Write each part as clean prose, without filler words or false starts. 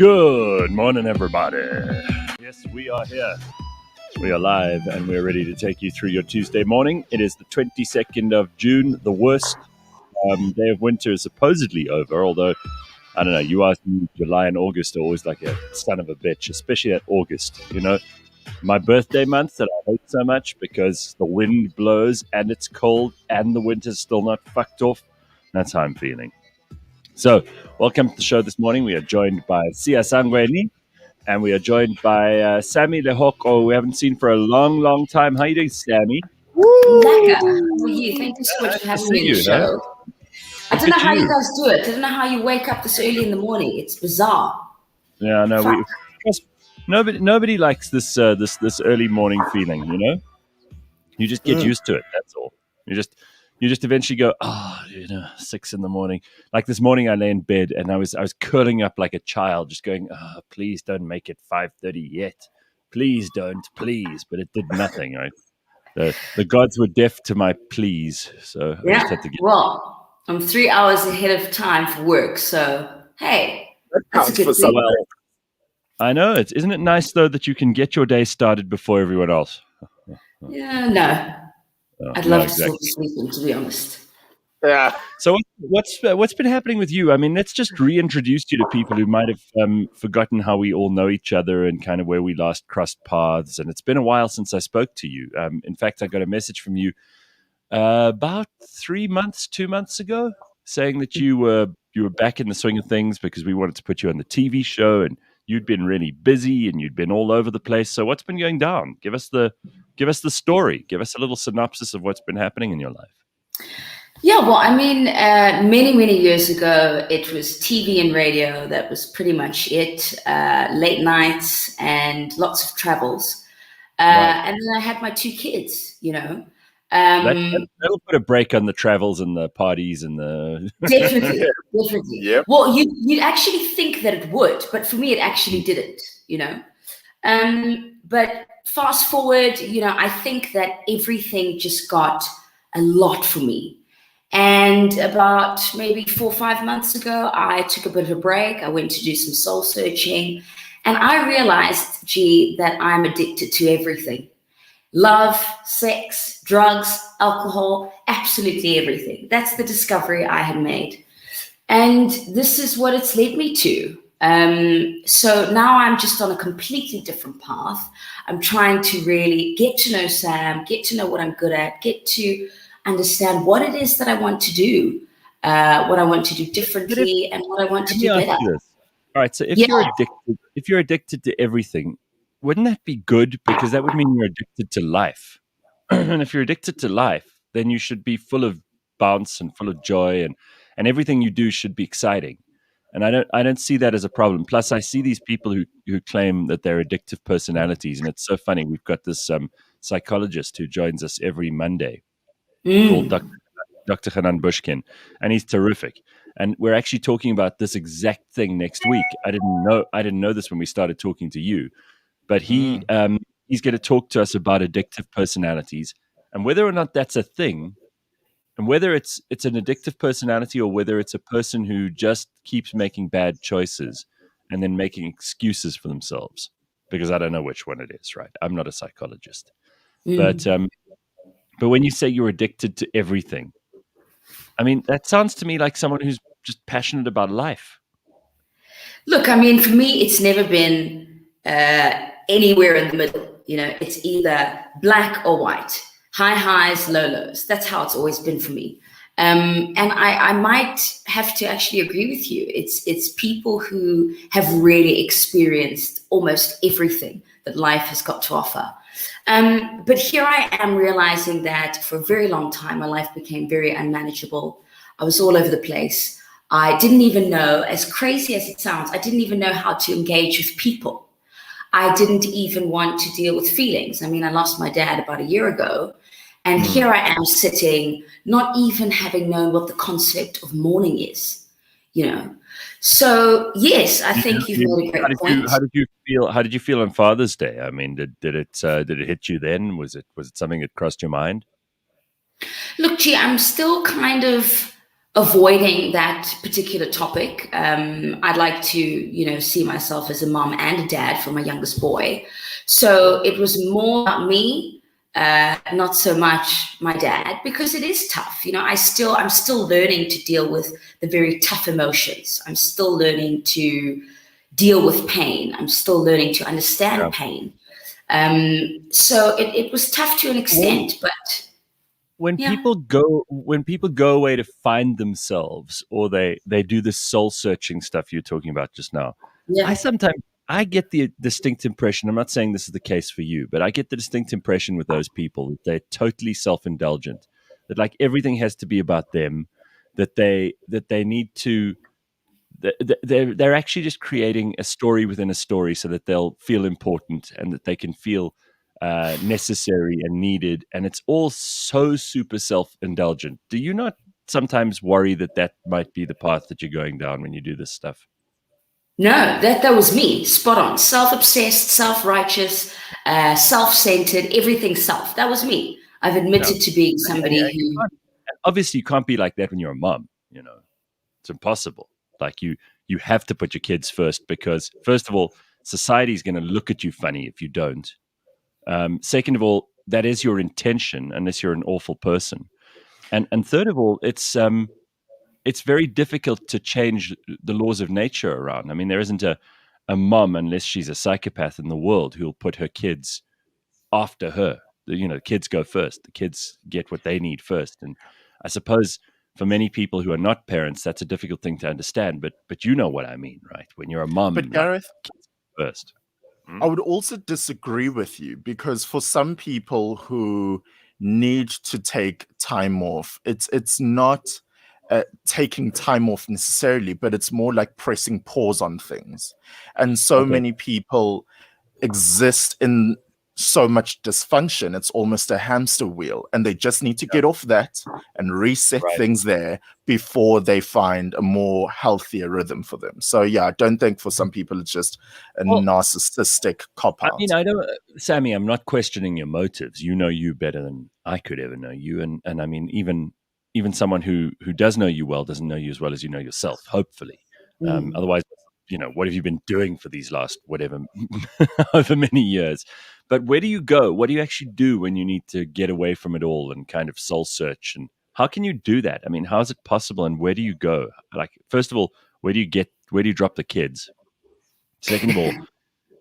Good morning, everybody. Yes, we are here. We are live and we're ready to take you through your Tuesday morning. It is the 22nd of June, the worst day of winter is supposedly over, although, I don't know, you ask me, July and August are always like a son of a bitch, especially that August, you know. My birthday month that I hate so much because the wind blows and it's cold and the winter's still not fucked off. That's how I'm feeling. So, welcome to the show this morning. We are joined by Sia Sangweni and we are joined by Sam Lehoko, who we haven't seen for a long, long time. How are you doing, Sammy? Lekker. How are you? Thank you so much for having me on the show. I don't know how you guys do it. I don't know how you wake up this early in the morning. It's bizarre. Yeah, no, nobody likes this early morning feeling. You know, you just get used to it. That's all. You just eventually go, 6 a.m. Like this morning, I lay in bed and I was curling up like a child, just going, please don't make it 5:30 yet. Please don't, please. But it did nothing, right? The gods were deaf to my pleas, so I just had to get. Well, I'm 3 hours ahead of time for work, so hey, that's a good thing. Well, I know it. Isn't it nice though that you can get your day started before everyone else? Yeah, no. I'd love to still be sleeping, to be honest. Yeah. So what's been happening with you? I mean, let's just reintroduce you to people who might have forgotten how we all know each other and kind of where we last crossed paths. And it's been a while since I spoke to you. In fact, I got a message from you about 2 months ago, saying that you were back in the swing of things because we wanted to put you on the TV show, and you'd been really busy and you'd been all over the place. So what's been going down? Give us the story. Give us a little synopsis of what's been happening in your life. Yeah, well, I mean, many years ago, it was TV and radio. That was pretty much it. Late nights and lots of travels. Right. And then I had my 2 kids, you know. That'll put a break on the travels and the parties and the... Definitely. Yep. Well, you'd actually think that it would, but for me, it actually didn't, you know. But fast forward, you know, I think that everything just got a lot for me. And about maybe 4 or 5 months ago, I took a bit of a break. I went to do some soul searching. And I realized, that I'm addicted to everything. Love, sex, drugs, alcohol, absolutely everything. That's the discovery I had made. And this is what it's led me to. So now I'm just on a completely different path. I'm trying to really get to know Sam, get to know what I'm good at, get to understand what it is that I want to do, what I want to do differently, and what I want to do better. All right, so if you're addicted to everything, wouldn't that be good? Because that would mean you're addicted to life. And if you're addicted to life, then you should be full of bounce and full of joy, and everything you do should be exciting. And I don't see that as a problem. Plus, I see these people who claim that they're addictive personalities, and it's so funny. We've got this psychologist who joins us every Monday called Dr. Hanan Bushkin, and he's terrific. And we're actually talking about this exact thing next week. I didn't know this when we started talking to you, but he's going to talk to us about addictive personalities and whether or not that's a thing, and whether it's an addictive personality or whether it's a person who just keeps making bad choices and then making excuses for themselves. Because I don't know which one it is, right? I'm not a psychologist, but when you say you're addicted to everything, I mean, that sounds to me like someone who's just passionate about life. Look, I mean, for me, it's never been anywhere in the middle. You know, it's either black or white, high highs, low lows. That's how it's always been for me. And I might have to actually agree with you. It's people who have really experienced almost everything that life has got to offer. But here I am realizing that for a very long time, my life became very unmanageable. I was all over the place. I didn't even know, as crazy as it sounds, I didn't even know how to engage with people. I didn't even want to deal with feelings. I mean, I lost my dad about a year ago, and here I am sitting, not even having known what the concept of mourning is, you know. So yes, I think you've made a great point. How did you feel on Father's Day? I mean, did it hit you then? Was it something that crossed your mind? Look, G, I'm still kind of avoiding that particular topic. I'd like to, see myself as a mom and a dad for my youngest boy. So it was more about me, not so much my dad, because it is tough. I'm still learning to deal with the very tough emotions. I'm still learning to deal with pain. I'm still learning to understand pain. So it was tough to an extent, but when people go away to find themselves, or they do the soul searching stuff you're talking about just now, I get the distinct impression, I'm not saying this is the case for you, but I get the distinct impression with those people that they're totally self-indulgent, that like everything has to be about them, that they need to, they're actually just creating a story within a story so that they'll feel important and that they can feel necessary and needed, and it's all so super self-indulgent. Do you not sometimes worry that might be the path that you're going down when you do this stuff? No, that was me, spot on. Self-obsessed, self-righteous, self-centered, everything self. That was me. I've admitted to being somebody who... Obviously, you can't be like that when you're a mom, It's impossible. Like you have to put your kids first, because first of all, society's going to look at you funny if you don't. Second of all, that is your intention, unless you're an awful person. And third of all, it's very difficult to change the laws of nature around. I mean, there isn't a mom, unless she's a psychopath in the world, who'll put her kids after her. The kids go first. The kids get what they need first. And I suppose for many people who are not parents, that's a difficult thing to understand. But you know what I mean, right? When you're a mom, but Gareth, kids first. I would also disagree with you, because for some people who need to take time off, it's not taking time off necessarily, but it's more like pressing pause on things. And so many people exist in so much dysfunction, it's almost a hamster wheel, and they just need to get off that and reset things there before they find a more healthier rhythm for them. So I don't think for some people it's just a narcissistic cop-out. I mean, I don't, Sammy, I'm not questioning your motives. You know you better than I could ever know you, and I mean, even someone who does know you well doesn't know you as well as you know yourself, hopefully. Otherwise, what have you been doing for these last whatever over many years? But where do you go? What do you actually do when you need to get away from it all and kind of soul search? And how can you do that? I mean, how is it possible? And where do you go? Like, first of all, where do you drop the kids? Second of all,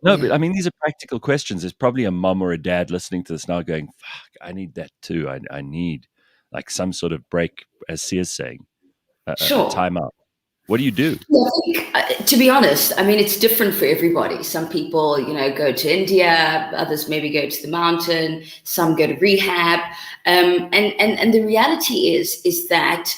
no, but I mean, these are practical questions. There's probably a mom or a dad listening to this now going, fuck, I need that too. I need like some sort of break, as Sia's saying, a time out. What do you do? Well, I think, to be honest, I mean, it's different for everybody. Some people, go to India, others maybe go to the mountain, some go to rehab. And the reality is that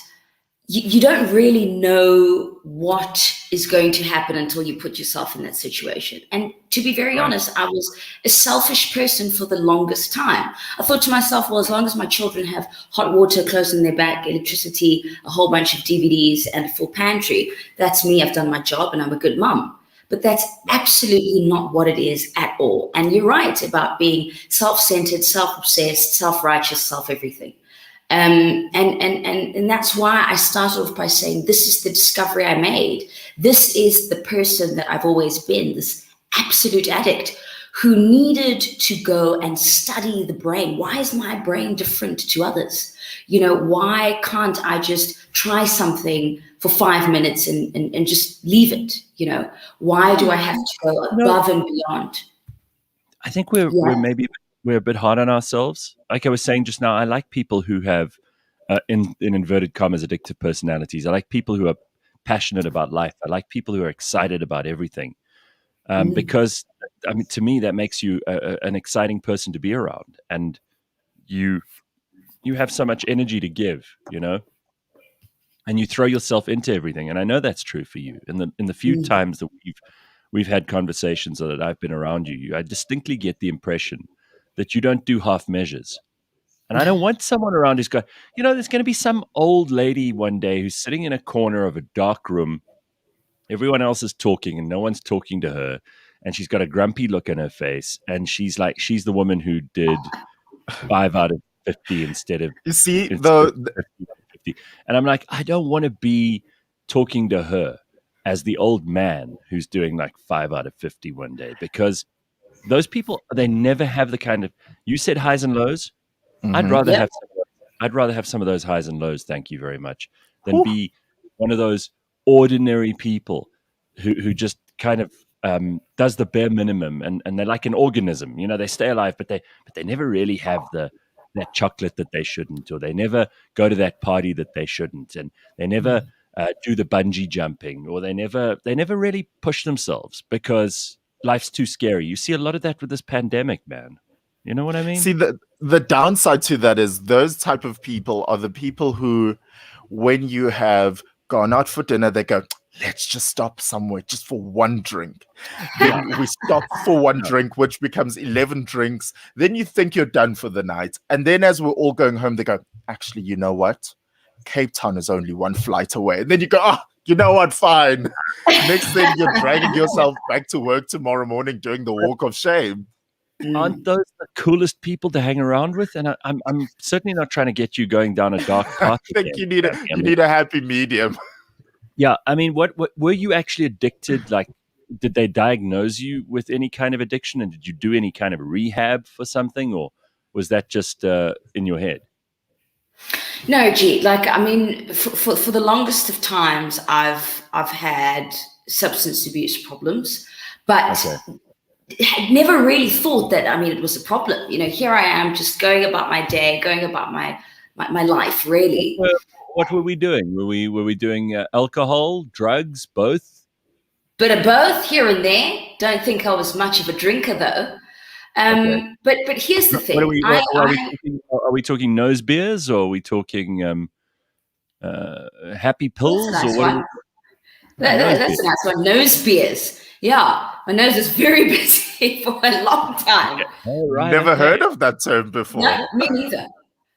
you don't really know what is going to happen until you put yourself in that situation. And to be very honest, I was a selfish person for the longest time. I thought to myself, well, as long as my children have hot water close in their back, electricity, a whole bunch of DVDs, and a full pantry, that's me. I've done my job and I'm a good mom. But that's absolutely not what it is at all. And you're right about being self-centered, self-obsessed, self-righteous, self-everything. And that's why I started off by saying, this is the discovery I made. This is the person that I've always been, this absolute addict who needed to go and study the brain. Why is my brain different to others? Why can't I just try something for 5 minutes and just leave it? Why do I have to go above and beyond? I think we're a bit hard on ourselves. Like I was saying just now, I like people who have, in inverted commas, addictive personalities. I like people who are passionate about life. I like people who are excited about everything. Because, I mean, to me, that makes you an exciting person to be around. And you have so much energy to give, and you throw yourself into everything. And I know that's true for you. In the few times that we've had conversations or that I've been around you, I distinctly get the impression that you don't do half measures. And I don't want someone around who's going, there's going to be some old lady one day who's sitting in a corner of a dark room. Everyone else is talking and no one's talking to her. And she's got a grumpy look on her face. And she's the woman who did 5 out of 50 instead of... You see, 50. And I'm like, I don't want to be talking to her as the old man who's doing like 5 out of 50 one day, because those people, they never have the kind of, you said highs and lows. I'd rather have some of those highs and lows, thank you very much, than be one of those ordinary people who just kind of does the bare minimum, and they're like an organism. They stay alive, but they never really have that chocolate that they shouldn't, or they never go to that party that they shouldn't, and they never do the bungee jumping, or they never really push themselves because life's too scary. You see a lot of that with this pandemic, man. You know what I mean? See, the downside to that is those type of people are the people who, when you have gone out for dinner, they go, let's just stop somewhere just for one drink. Then we stop for one drink, which becomes 11 drinks. Then you think you're done for the night. And then as we're all going home, they go, actually, you know what? Cape Town is only one flight away. And then you go, oh, you know what? Fine. Next thing, you're dragging yourself back to work tomorrow morning doing the walk of shame. Aren't those the coolest people to hang around with? And I'm certainly not trying to get you going down a dark path. I think you need a happy medium. Yeah, I mean, what were you actually addicted? Like, did they diagnose you with any kind of addiction, and did you do any kind of rehab for something, or was that just in your head? No, like, I mean, for the longest of times, I've had substance abuse problems, but had never really thought that, I mean, it was a problem. Here I am just going about my day, going about my life, really. What were we doing? Were we doing alcohol, drugs, both? Bit of both, here and there. Don't think I was much of a drinker, though. But here's the thing. Are we talking nose beers, or are we talking happy pills? That's a nice or what? one. That's a nice one. Nose beers. Yeah, my nose is very busy for a long time. Never heard of that term before. No, me neither.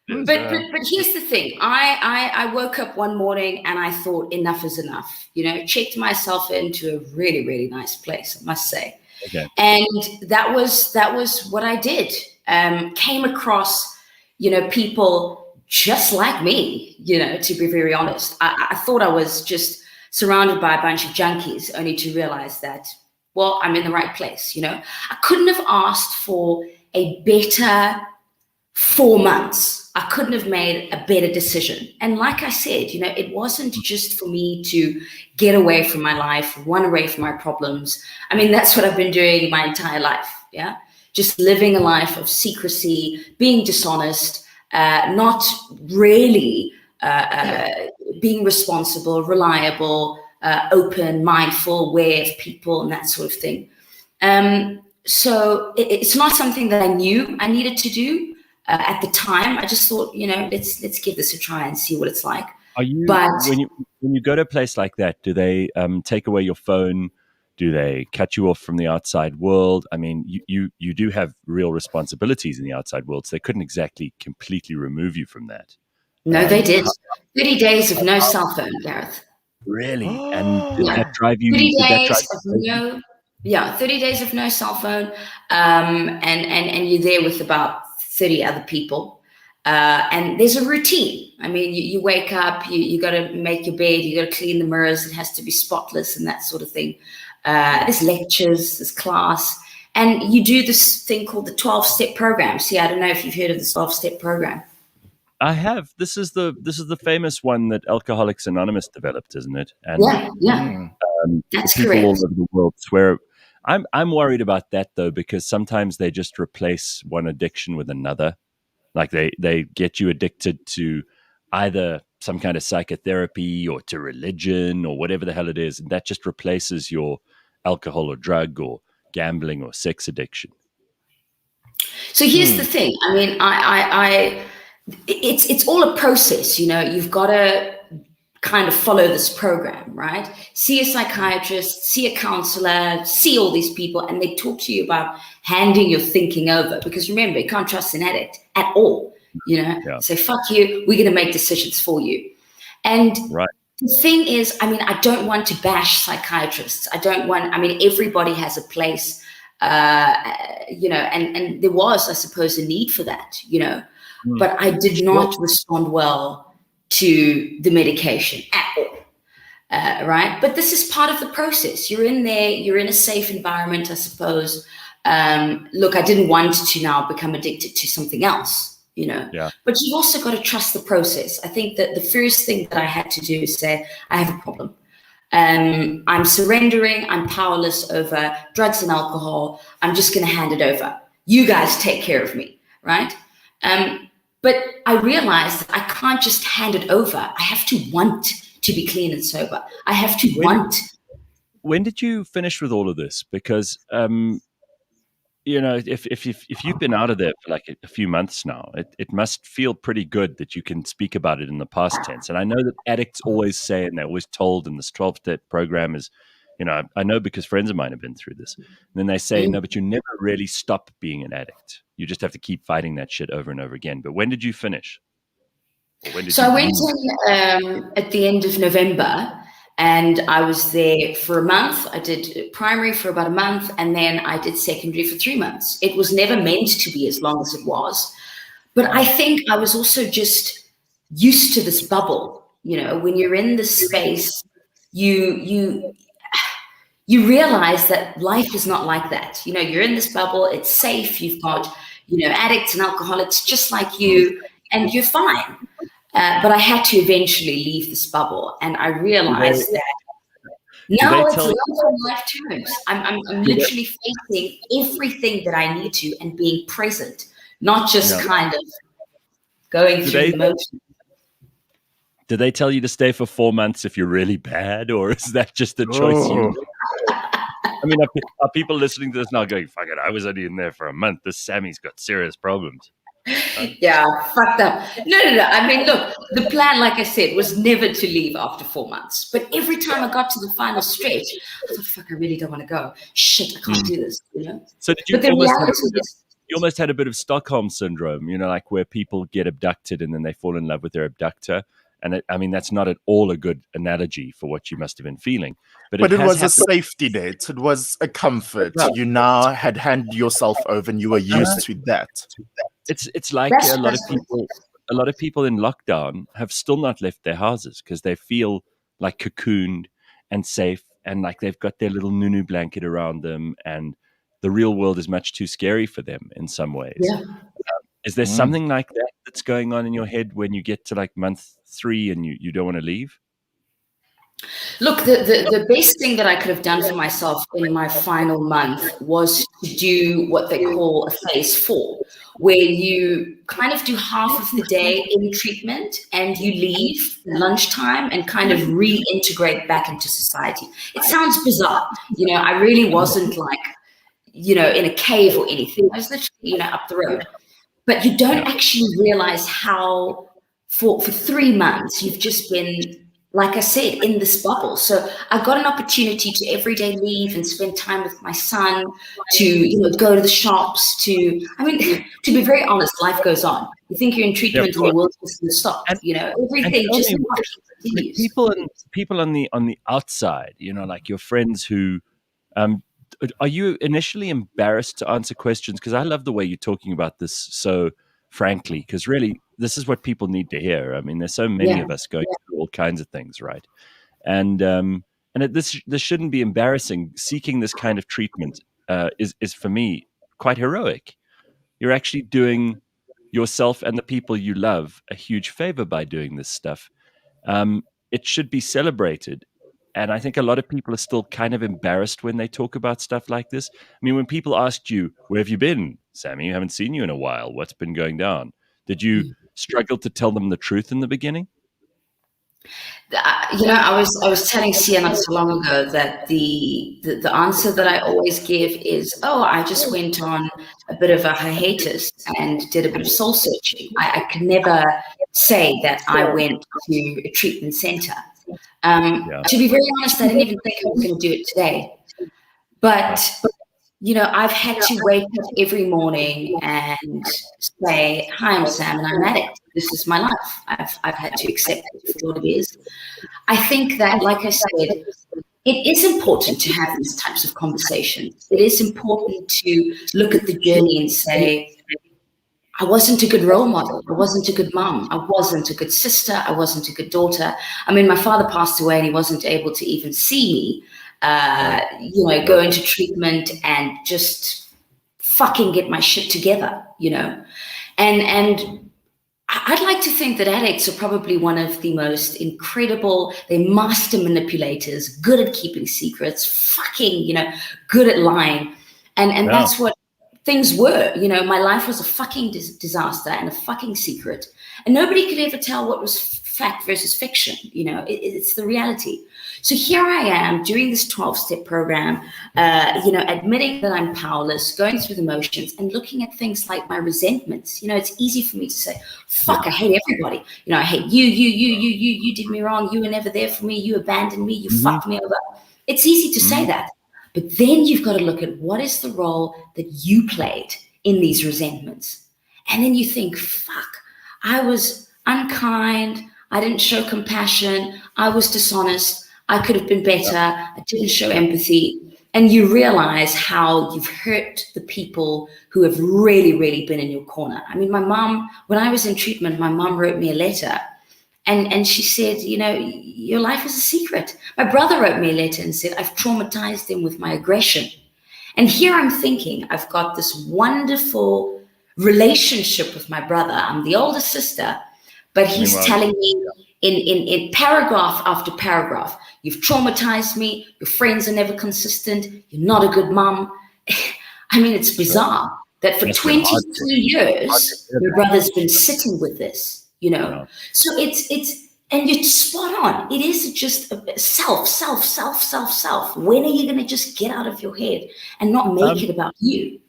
But here's the thing. I woke up one morning and I thought enough is enough. Checked myself into a really, really nice place, I must say. Okay. And that was what I did. Came across, people just like me, to be very honest. I thought I was just surrounded by a bunch of junkies, only to realize that, well, I'm in the right place. I couldn't have asked for a better 4 months. I couldn't have made a better decision. And like I said, it wasn't just for me to get away from my life, run away from my problems. I mean, that's what I've been doing my entire life. Yeah. Just living a life of secrecy, being dishonest, not really being responsible, reliable, open, mindful, aware of people and that sort of thing. So it's not something that I knew I needed to do. At the time, I just thought, let's give this a try and see what it's like. When you go to a place like that, do they take away your phone? Do they cut you off from the outside world? I mean, you do have real responsibilities in the outside world, so they couldn't exactly completely remove you from that. No, they did. 30 days of no cell phone, Gareth. Really? And did that drive you? 30 days of no cell phone, and you're there with about 30 other people, and there's a routine. I mean, you wake up, you got to make your bed, you got to clean the mirrors, it has to be spotless and that sort of thing. There's lectures, there's class, and you do this thing called the 12-step program. See, I don't know if you've heard of the 12-step program. I have. This is the famous one that Alcoholics Anonymous developed, isn't it? And that's people correct. all over the world swear. I'm worried about that though, because sometimes they just replace one addiction with another. Like they get you addicted to either some kind of psychotherapy or to religion or whatever the hell it is, and that just replaces your alcohol or drug or gambling or sex addiction. So here's the thing. I mean, it's all a process. You've got to kind of follow this program, right? See a psychiatrist, see a counselor, see all these people, and they talk to you about handing your thinking over. Because remember, you can't trust an addict at all. Say, fuck you, we're going to make decisions for you. And the thing is, I mean, I don't want to bash psychiatrists. Everybody has a place, and there was, I suppose, a need for that, but I did not respond well to the medication at all. Right? But this is part of the process. You're in there, you're in a safe environment, I suppose. Look, I didn't want to now become addicted to something else, you know. Yeah. But you've also got to trust the process. I think that the first thing that I had to do is say, I have a problem. I'm surrendering, I'm powerless over drugs and alcohol. I'm just going to hand it over. You guys take care of me, right? But I realized that I can't just hand it over. I have to want to be clean and sober. I have to want. When did you finish with all of this? Because you know, if you've been out of there for like a few months now, it must feel pretty good that you can speak about it in the past tense. And I know that addicts always say, and they're always told in this 12-step program is, you know, I know because friends of mine have been through this. And then they say, no, but you never really stop being an addict. You just have to keep fighting that shit over and over again. But when did you finish? So I went in at the end of November, and I was there for a month. I did primary for about a month, and then I did secondary for 3 months. It was never meant to be as long as it was. But I think I was also just used to this bubble. You know, when you're in this space, you realize that life is not like that. You know, you're in this bubble, it's safe, you've got, you know, addicts and alcoholics just like you, and you're fine. But I had to eventually leave this bubble, and I realized that now it's life terms. I'm literally facing everything that I need to and being present, not just kind of going through the motions. Do they tell you to stay for 4 months if you're really bad, or is that just a choice you make? I mean, are people listening to this now going, fuck it, I was only in there for a month. This Sammy's got serious problems. Yeah, fucked up. No. I mean, look, the plan, like I said, was never to leave after 4 months. But every time I got to the final stretch, I thought, fuck, I really don't want to go. Shit, I can't do this, you know? So did you almost had a bit of Stockholm syndrome, you know, like where people get abducted and then they fall in love with their abductor. And I mean, that's not at all a good analogy for what you must have been feeling. But it was a safety net. It was a comfort. Right. You now had handed yourself over and you were used to that. It's like a lot of people in lockdown have still not left their houses because they feel like cocooned and safe, and like they've got their little nunu blanket around them, and the real world is much too scary for them in some ways. Yeah. Is there something like that that's going on in your head when you get to like month 3 and you don't want to leave? Look, the best thing that I could have done for myself in my final month was to do what they call a phase 4, where you kind of do half of the day in treatment and you leave lunchtime and kind of reintegrate back into society. It sounds bizarre. You know, I really wasn't like, you know, in a cave or anything. I was literally, you know, up the road. But you don't actually realize how for 3 months you've just been, like I said, in this bubble. So I got an opportunity to every day leave and spend time with my son, to, you know, go to the shops, to be very honest, life goes on. You think you're in treatment and the world's just going to stop. And, you know, everything just continues. People on the outside, you know, like your friends who, are you initially embarrassed to answer questions? Because I love the way you're talking about this so frankly, because really, this is what people need to hear. I mean, there's so many of us going through all kinds of things, right? And this shouldn't be embarrassing. Seeking this kind of treatment is for me quite heroic. You're actually doing yourself and the people you love a huge favor by doing this stuff. It should be celebrated. And I think a lot of people are still kind of embarrassed when they talk about stuff like this. I mean, when people asked you, where have you been, Sammy? I haven't seen you in a while. What's been going down? Did you struggle to tell them the truth in the beginning? You know, I was telling Sia not so long ago that the answer that I always give is, I just went on a bit of a hiatus and did a bit of soul searching. I could never say that I went to a treatment center. To be very honest, I didn't even think I was going to do it today. But, you know, I've had to wake up every morning and say, hi, I'm Sam and I'm an addict. This is my life. I've had to accept it for what it is. I think that, like I said, it is important to have these types of conversations. It is important to look at the journey and say, I wasn't a good role model. I wasn't a good mom. I wasn't a good sister. I wasn't a good daughter. I mean, my father passed away and he wasn't able to even see me, go into treatment and just fucking get my shit together, And I'd like to think that addicts are probably one of the most incredible, they're master manipulators, good at keeping secrets, fucking, good at lying. And that's what things were. My life was a fucking disaster and a fucking secret. And nobody could ever tell what was fact versus fiction. It's the reality. So here I am doing this 12-step program, admitting that I'm powerless, going through the motions and looking at things like my resentments. It's easy for me to say, fuck, I hate everybody. I hate you did me wrong. You were never there for me. You abandoned me. You fucked me over. It's easy to say that. But then you've got to look at what is the role that you played in these resentments. And then you think, fuck, I was unkind. I didn't show compassion. I was dishonest. I could have been better. I didn't show empathy. And you realize how you've hurt the people who have really, really been in your corner. I mean, my mom, when I was in treatment, my mom wrote me a letter. And she said, your life is a secret. My brother wrote me a letter and said, I've traumatized him with my aggression. And here I'm thinking, I've got this wonderful relationship with my brother. I'm the older sister, but he's telling me in paragraph after paragraph, you've traumatized me. Your friends are never consistent. You're not a good mom. I mean, it's bizarre that for 22 years, your brother's been sitting with this. So it's and you're spot on. It is just self. When are you going to just get out of your head and not make it about you?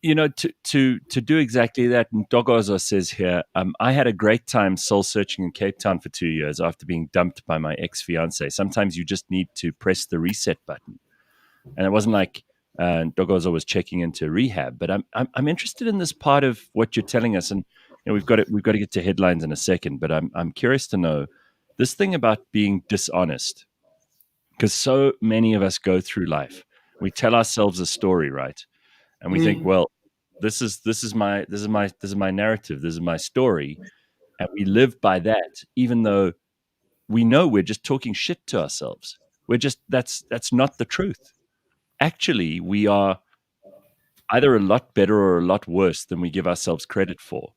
To do exactly that. And Dogozo says here, I had a great time soul searching in Cape Town for 2 years after being dumped by my ex-fiance. Sometimes you just need to press the reset button. And it wasn't like Dogozo was checking into rehab, but I'm interested in this part of what you're telling us. And we've got to get to headlines in a second, but I'm curious to know this thing about being dishonest, because so many of us go through life. We tell ourselves a story, right? And we think, well, this is my narrative, this is my story, and we live by that, even though we know we're just talking shit to ourselves. That's not the truth. Actually, we are either a lot better or a lot worse than we give ourselves credit for.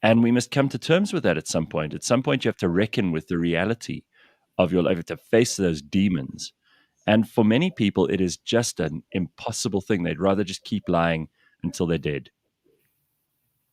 And we must come to terms with that at some point. At some point, you have to reckon with the reality of your life, you have to face those demons. And for many people, it is just an impossible thing. They'd rather just keep lying until they're dead.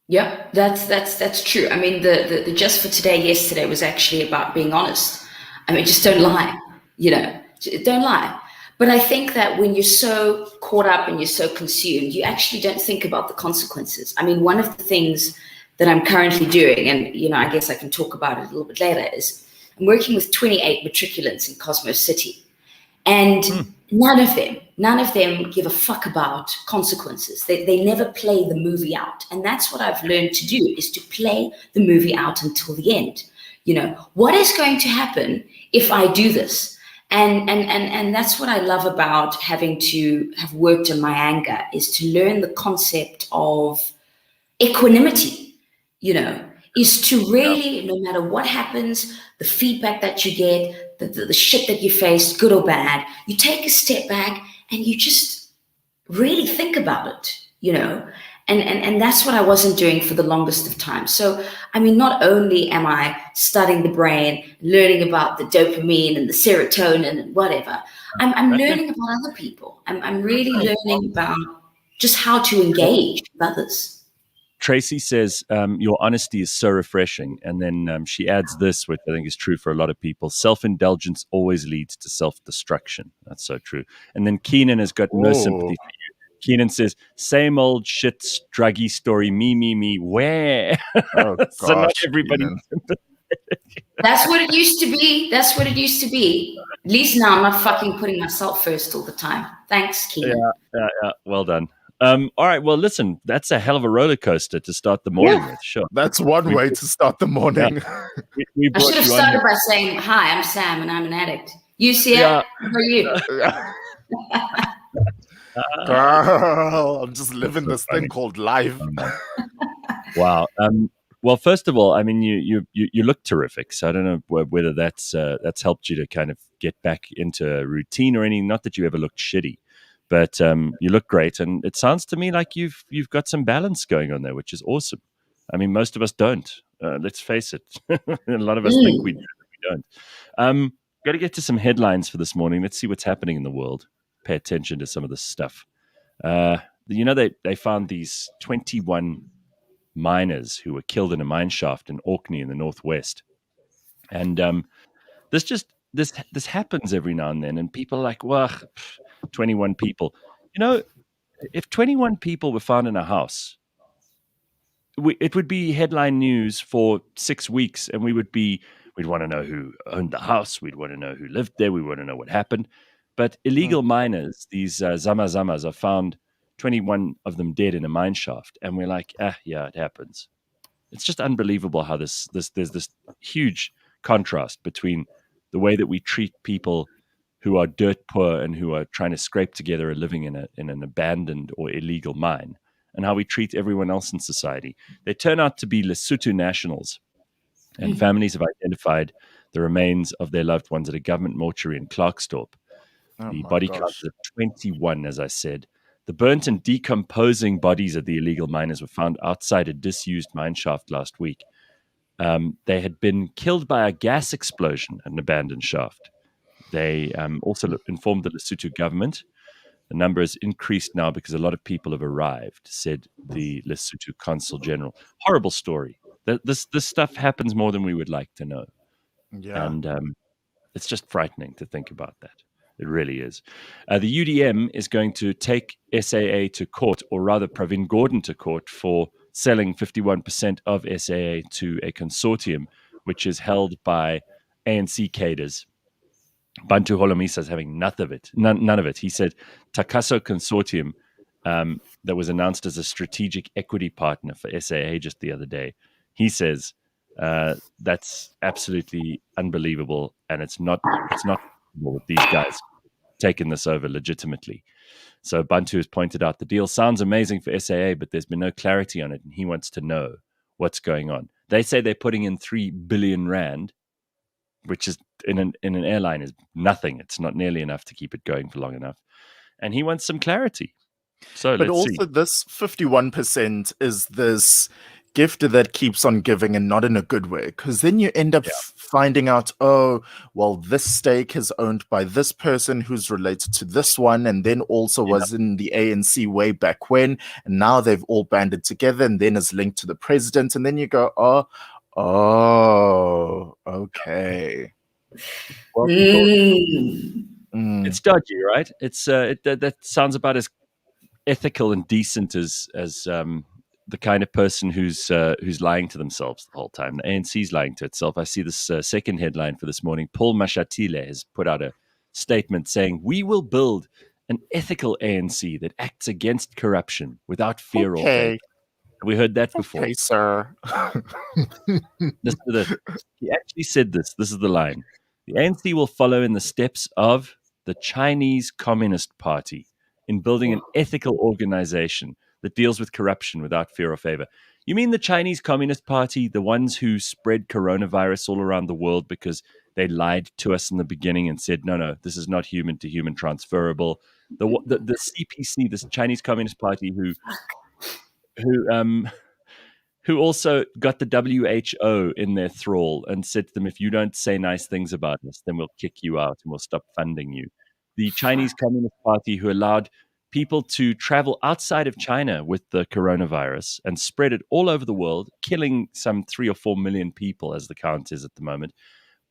Yeah, that's true. I mean, the Just for Today yesterday was actually about being honest. I mean, just don't lie, don't lie. But I think that when you're so caught up and you're so consumed, you actually don't think about the consequences. I mean, one of the things that I'm currently doing, and I guess I can talk about it a little bit later, is I'm working with 28 matriculants in Cosmos City. And none of them give a fuck about consequences. They never play the movie out. And that's what I've learned to do, is to play the movie out until the end. What is going to happen if I do this? And that's what I love about having to have worked on my anger, is to learn the concept of equanimity, is to really, no matter what happens, the feedback that you get, the shit that you face, good or bad, you take a step back and you just really think about it, and that's what I wasn't doing for the longest of time. So, I mean, not only am I studying the brain, learning about the dopamine and the serotonin and whatever, I'm learning about other people. I'm really learning about just how to engage with others. Tracy says, your honesty is so refreshing. And then she adds this, which I think is true for a lot of people. Self-indulgence always leads to self-destruction. That's so true. And then Keenan has got no sympathy for you. Keenan says, same old shit, druggy story, me, where? Oh, So not gosh, everybody's sympathetic. That's what it used to be. At least now I'm not fucking putting myself first all the time. Thanks, Keenan. Yeah. Well done. All right. Well, listen, that's a hell of a roller coaster to start the morning with. Sure. That's one way to start the morning. We I should have started by saying, hi, I'm Sam and I'm an addict. You see it? How are you? Girl, I'm just living this thing called life. Wow. Well, first of all, I mean, you look terrific. So I don't know whether that's helped you to kind of get back into a routine or anything. Not that you ever looked shitty, but you look great, and it sounds to me like you've got some balance going on there, which is awesome. I mean, most of us don't. Let's face it. A lot of us think we do, but we don't. Got to get to some headlines for this morning. Let's see what's happening in the world. Pay attention to some of this stuff. They found these 21 miners who were killed in a mine shaft in Orkney in the northwest, and this happens every now and then, and people are like, well, 21 people. If 21 people were found in a house, it would be headline news for 6 weeks, and we'd want to know who owned the house, we'd want to know who lived there, we want to know what happened. But illegal miners, these zamazamas, are found, 21 of them dead in a mine shaft, and we're like, yeah, it happens. It's just unbelievable how there's this huge contrast between the way that we treat people who are dirt poor and who are trying to scrape together a living in an abandoned or illegal mine, and how we treat everyone else in society. They turn out to be Lesotho nationals, and families have identified the remains of their loved ones at a government mortuary in Klerksdorp. The body count is 21, as I said. The burnt and decomposing bodies of the illegal miners were found outside a disused mine shaft last week. They had been killed by a gas explosion at an abandoned shaft. They also informed the Lesotho government. The number has increased now because a lot of people have arrived, said the Lesotho Consul General. Horrible story. This stuff happens more than we would like to know. Yeah. And it's just frightening to think about that. It really is. The UDM is going to take SAA to court, or rather Pravin Gordhan to court, for selling 51% of SAA to a consortium which is held by ANC cadres. Bantu Holomisa is having none of it. He said Takaso Consortium, that was announced as a strategic equity partner for SAA just the other day. He says that's absolutely unbelievable, and it's not with these guys taking this over legitimately. So Bantu has pointed out the deal sounds amazing for SAA, but there's been no clarity on it, and he wants to know what's going on. They say they're putting in 3 billion rand, which is in an airline is nothing. It's not nearly enough to keep it going for long enough. And he wants some clarity. So but let's also see. This 51% is this gift that keeps on giving, and not in a good way, because then you end up finding out, oh, well, this stake is owned by this person who's related to this one, and then also was in the ANC way back when, and now they've all banded together and then is linked to the president, and then you go, oh, okay. Well, it's dodgy, right? It's that sounds about as ethical and decent as the kind of person who's lying to themselves the whole time. The ANC's lying to itself. I see this second headline for this morning. Paul Mashatile has put out a statement saying, "We will build an ethical ANC that acts against corruption without fear or favor." Have we heard that before? Okay, sir. He actually said this. This is the line. The ANC will follow in the steps of the Chinese Communist Party in building an ethical organization that deals with corruption without fear or favor. You mean the Chinese Communist Party, the ones who spread coronavirus all around the world because they lied to us in the beginning and said, no, this is not human to human transferable. The CPC, this Chinese Communist Party who also got the WHO in their thrall and said to them, if you don't say nice things about us, then we'll kick you out and we'll stop funding you. The Chinese Communist Party, who allowed people to travel outside of China with the coronavirus and spread it all over the world, killing some 3 or 4 million people, as the count is at the moment,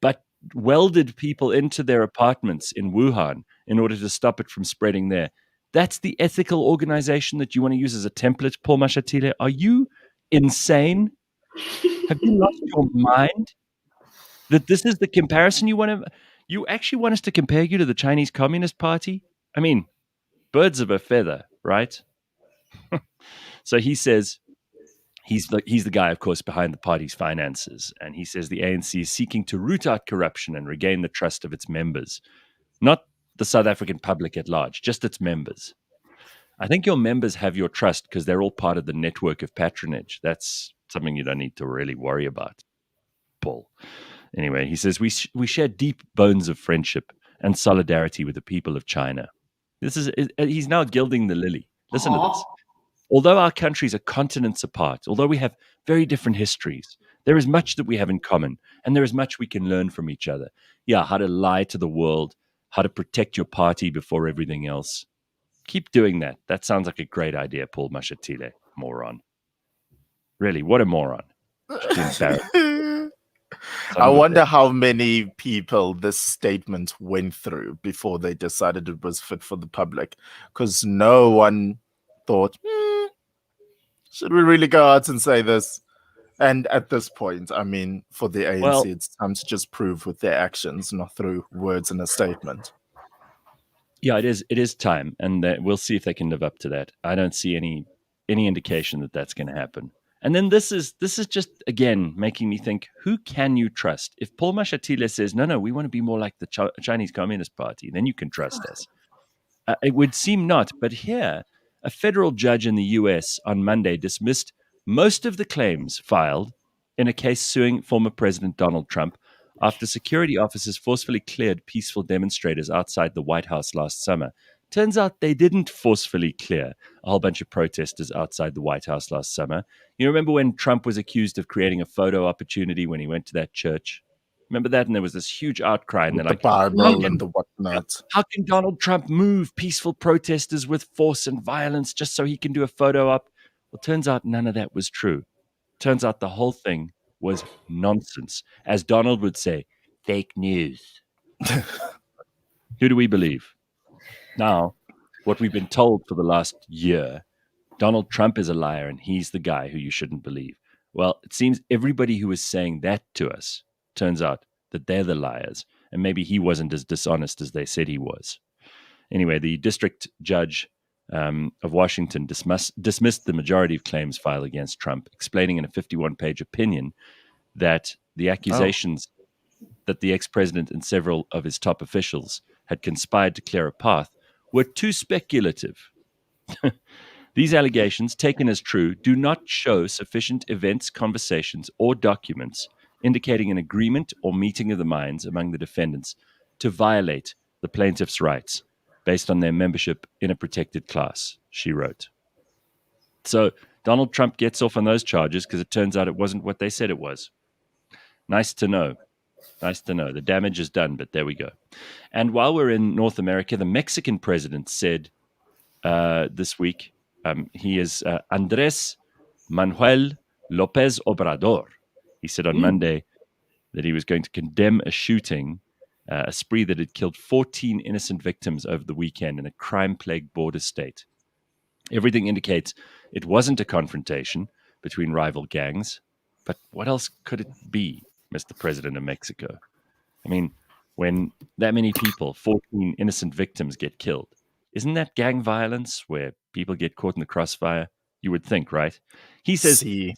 but welded people into their apartments in Wuhan in order to stop it from spreading there. That's the ethical organization that you want to use as a template, Paul Mashatile? Are you insane? Have you lost your mind? That this is the comparison you actually want us to compare you to the Chinese Communist Party? I mean, birds of a feather, right? So he says he's the guy, of course, behind the party's finances, and he says the ANC is seeking to root out corruption and regain the trust of its members, not the South African public at large, just its members. I think your members have your trust because they're all part of the network of patronage. That's something you don't need to really worry about, Paul. Anyway, he says, we share deep bones of friendship and solidarity with the people of China. He's now gilding the lily. Listen to this. Although our countries are continents apart, although we have very different histories, there is much that we have in common, and there is much we can learn from each other. Yeah, how to lie to the world, how to protect your party before everything else. Keep doing that. That sounds like a great idea, Paul Mashatile. Moron. Really, what a moron. I wonder how many people this statement went through before they decided it was fit for the public, because no one thought, should we really go out and say this? And at this point, I mean, for the ANC, it's time to just prove with their actions, not through words in a statement. Yeah, it is. It is time, and we'll see if they can live up to that. I don't see any indication that that's going to happen. And then this is just, again, making me think, who can you trust? If Paul Mashatile says, no, we want to be more like the Chinese Communist Party, then you can trust us. It would seem not. But here, a federal judge in the U.S. on Monday dismissed most of the claims filed in a case suing former President Donald Trump after security officers forcefully cleared peaceful demonstrators outside the White House last summer. Turns out they didn't forcefully clear a whole bunch of protesters outside the White House last summer. You remember when Trump was accused of creating a photo opportunity when he went to that church? Remember that? And there was this huge outcry. And they're like, Bible and the whatnot. How can Donald Trump move peaceful protesters with force and violence just so he can do a photo op? Well, turns out none of that was true. Turns out the whole thing was nonsense. As Donald would say, fake news. Who do we believe? Now, what we've been told for the last year, Donald Trump is a liar and he's the guy who you shouldn't believe. Well, it seems everybody who was saying that to us turns out that they're the liars, and maybe he wasn't as dishonest as they said he was. Anyway, the district judge of Washington dismissed the majority of claims filed against Trump, explaining in a 51-page opinion that the accusations that the ex-president and several of his top officials had conspired to clear a path were too speculative. These allegations, taken as true, do not show sufficient events, conversations, or documents indicating an agreement or meeting of the minds among the defendants to violate the plaintiff's rights based on their membership in a protected class, she wrote. So Donald Trump gets off on those charges because it turns out it wasn't what they said it was. Nice to know. Nice to know. The damage is done, but there we go. And while we're in North America, the Mexican president said this week, he is Andrés Manuel López Obrador. He said on Monday that he was going to condemn a shooting, a spree that had killed 14 innocent victims over the weekend in a crime-plagued border state. Everything indicates it wasn't a confrontation between rival gangs, but what else could it be, Mr. President of Mexico? I mean, when that many people, 14 innocent victims, get killed, isn't that gang violence where people get caught in the crossfire? You would think, right? He says it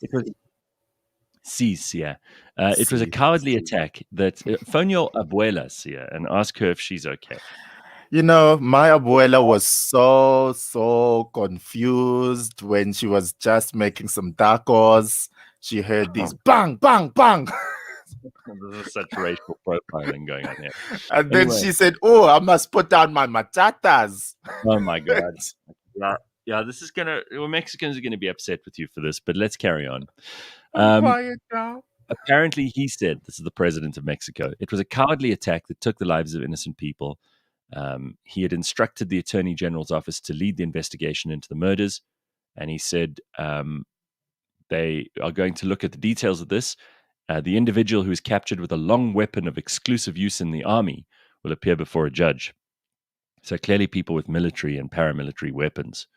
was a cowardly attack that phone your abuela, Sia, and ask her if she's okay. You know, my abuela was so confused when she was just making some tacos. She heard these bang, bang, bang. There's such racial profiling going on here. And then she said, oh, I must put down my machatas. Oh, my God. Yeah, this is Mexicans are going to be upset with you for this, but let's carry on. Quiet now. Apparently, he said, this is the president of Mexico, it was a cowardly attack that took the lives of innocent people. He had instructed the Attorney General's office to lead the investigation into the murders, and he said they are going to look at the details of this. The individual who is captured with a long weapon of exclusive use in the army will appear before a judge. So clearly people with military and paramilitary weapons.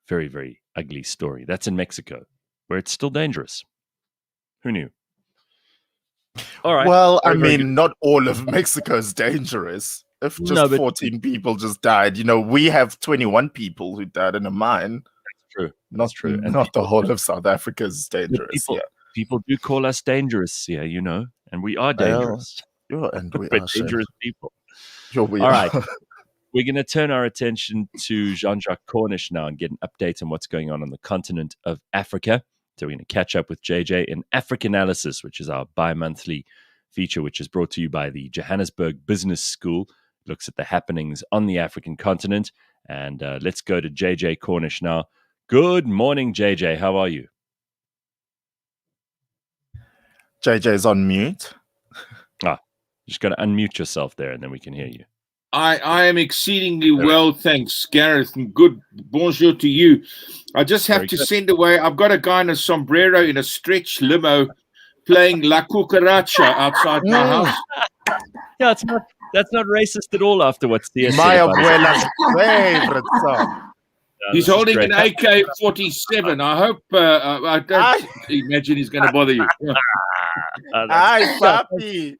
Very, very ugly story. That's in Mexico, where it's still dangerous. Who knew? All right. Well, I mean, not all of Mexico is dangerous. If just 14 people just died, we have 21 people who died in a mine. That's true. That's true. And not the whole of South Africa is dangerous. People do call us dangerous here, and we are dangerous. And we We're are dangerous people. Sure we All are. right. we're going to turn our attention to JJ Cornish now and get an update on what's going on the continent of Africa. So we're going to catch up with JJ in Africanalysis, which is our bi-monthly feature, which is brought to you by the Johannesburg Business School. It looks at the happenings on the African continent. And let's go to JJ Cornish now. Good morning, JJ. How are you? JJ's on mute. Just got to unmute yourself there, and then we can hear you. I am exceedingly well, thanks, Gareth, and good bonjour to you. I just have to send away. I've got a guy in a sombrero in a stretch limo playing La Cucaracha outside my house. Yeah, that's not racist at all after what Sia said. My abuela's favorite song. He's holding an AK-47. I hope I don't imagine he's going to bother you. Hi, papi.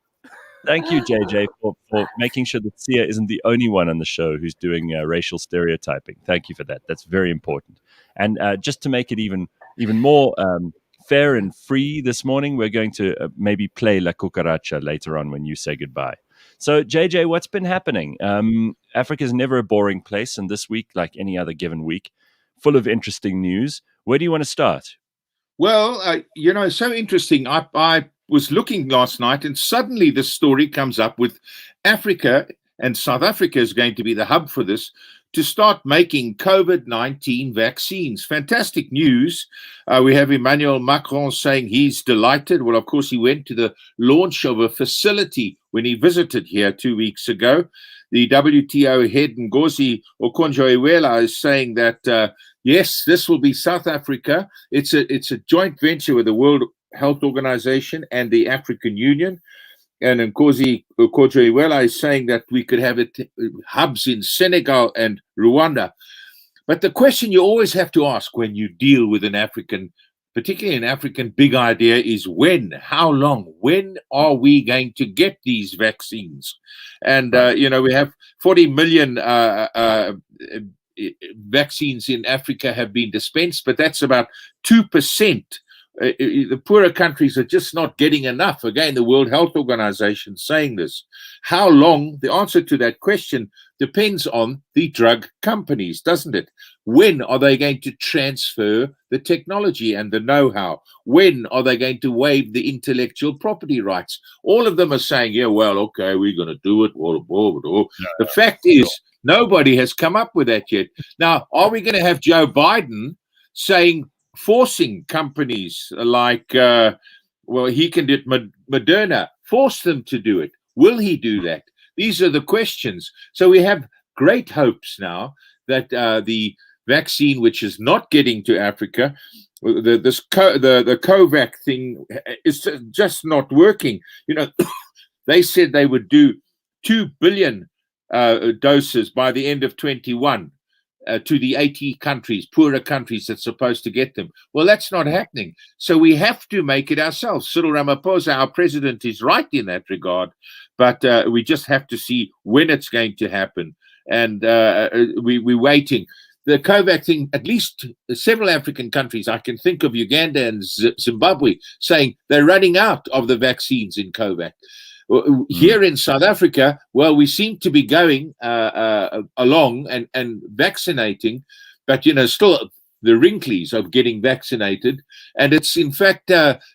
Thank you, JJ, for making sure that Sia isn't the only one on the show who's doing racial stereotyping. Thank you for that. That's very important. And just to make it even more fair and free this morning, we're going to maybe play La Cucaracha later on when you say goodbye. So, JJ, what's been happening? Africa is never a boring place, and this week, like any other given week, full of interesting news. Where do you want to start? Well, it's so interesting. I was looking last night, and suddenly this story comes up with Africa, and South Africa is going to be the hub for this, to start making COVID-19 vaccines. Fantastic news. We have Emmanuel Macron saying he's delighted. Well, of course, he went to the launch of a facility when he visited here 2 weeks ago. The WTO head, Ngozi Okonjo-Iweala, is saying that, yes, this will be South Africa. It's a joint venture with the World Health Organization and the African Union. And Ngozi Okonjo-Iweala is saying that we could have hubs in Senegal and Rwanda. But the question you always have to ask when you deal with an African, particularly an African big idea, is when, how long, when are we going to get these vaccines? And, we have 40 million vaccines in Africa have been dispensed, but that's about 2%. The poorer countries are just not getting enough. Again, the World Health Organization saying this. How long? The answer to that question depends on the drug companies, doesn't it? When are they going to transfer the technology and the know-how? When are they going to waive the intellectual property rights? All of them are saying, yeah, well, okay, we're going to do it. The fact is, nobody has come up with that yet. Now, are we going to have Joe Biden forcing companies like, he can do it, Moderna, force them to do it? Will he do that? These are the questions. So we have great hopes now that the vaccine, which is not getting to Africa, the COVAX thing is just not working. They said they would do 2 billion doses by the end of 21. To the 80 countries, poorer countries that's supposed to get them. Well, that's not happening. So we have to make it ourselves. Cyril Ramaphosa, our president, is right in that regard, but we just have to see when it's going to happen. And we're waiting. The COVAX thing, at least several African countries, I can think of Uganda and Zimbabwe, saying they're running out of the vaccines in COVAX. Here in South Africa, well, we seem to be going along and vaccinating, but, still the wrinklies of getting vaccinated. And it's in fact,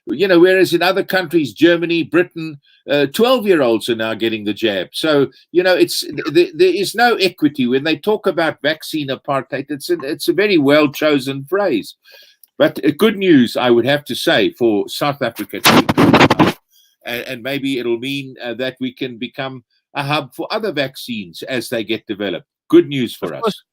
whereas in other countries, Germany, Britain, 12-year-olds are now getting the jab. So, there is no equity. When they talk about vaccine apartheid, it's a very well-chosen phrase. But good news, I would have to say, for South Africa. And maybe it'll mean that we can become a hub for other vaccines as they get developed. Good news for us.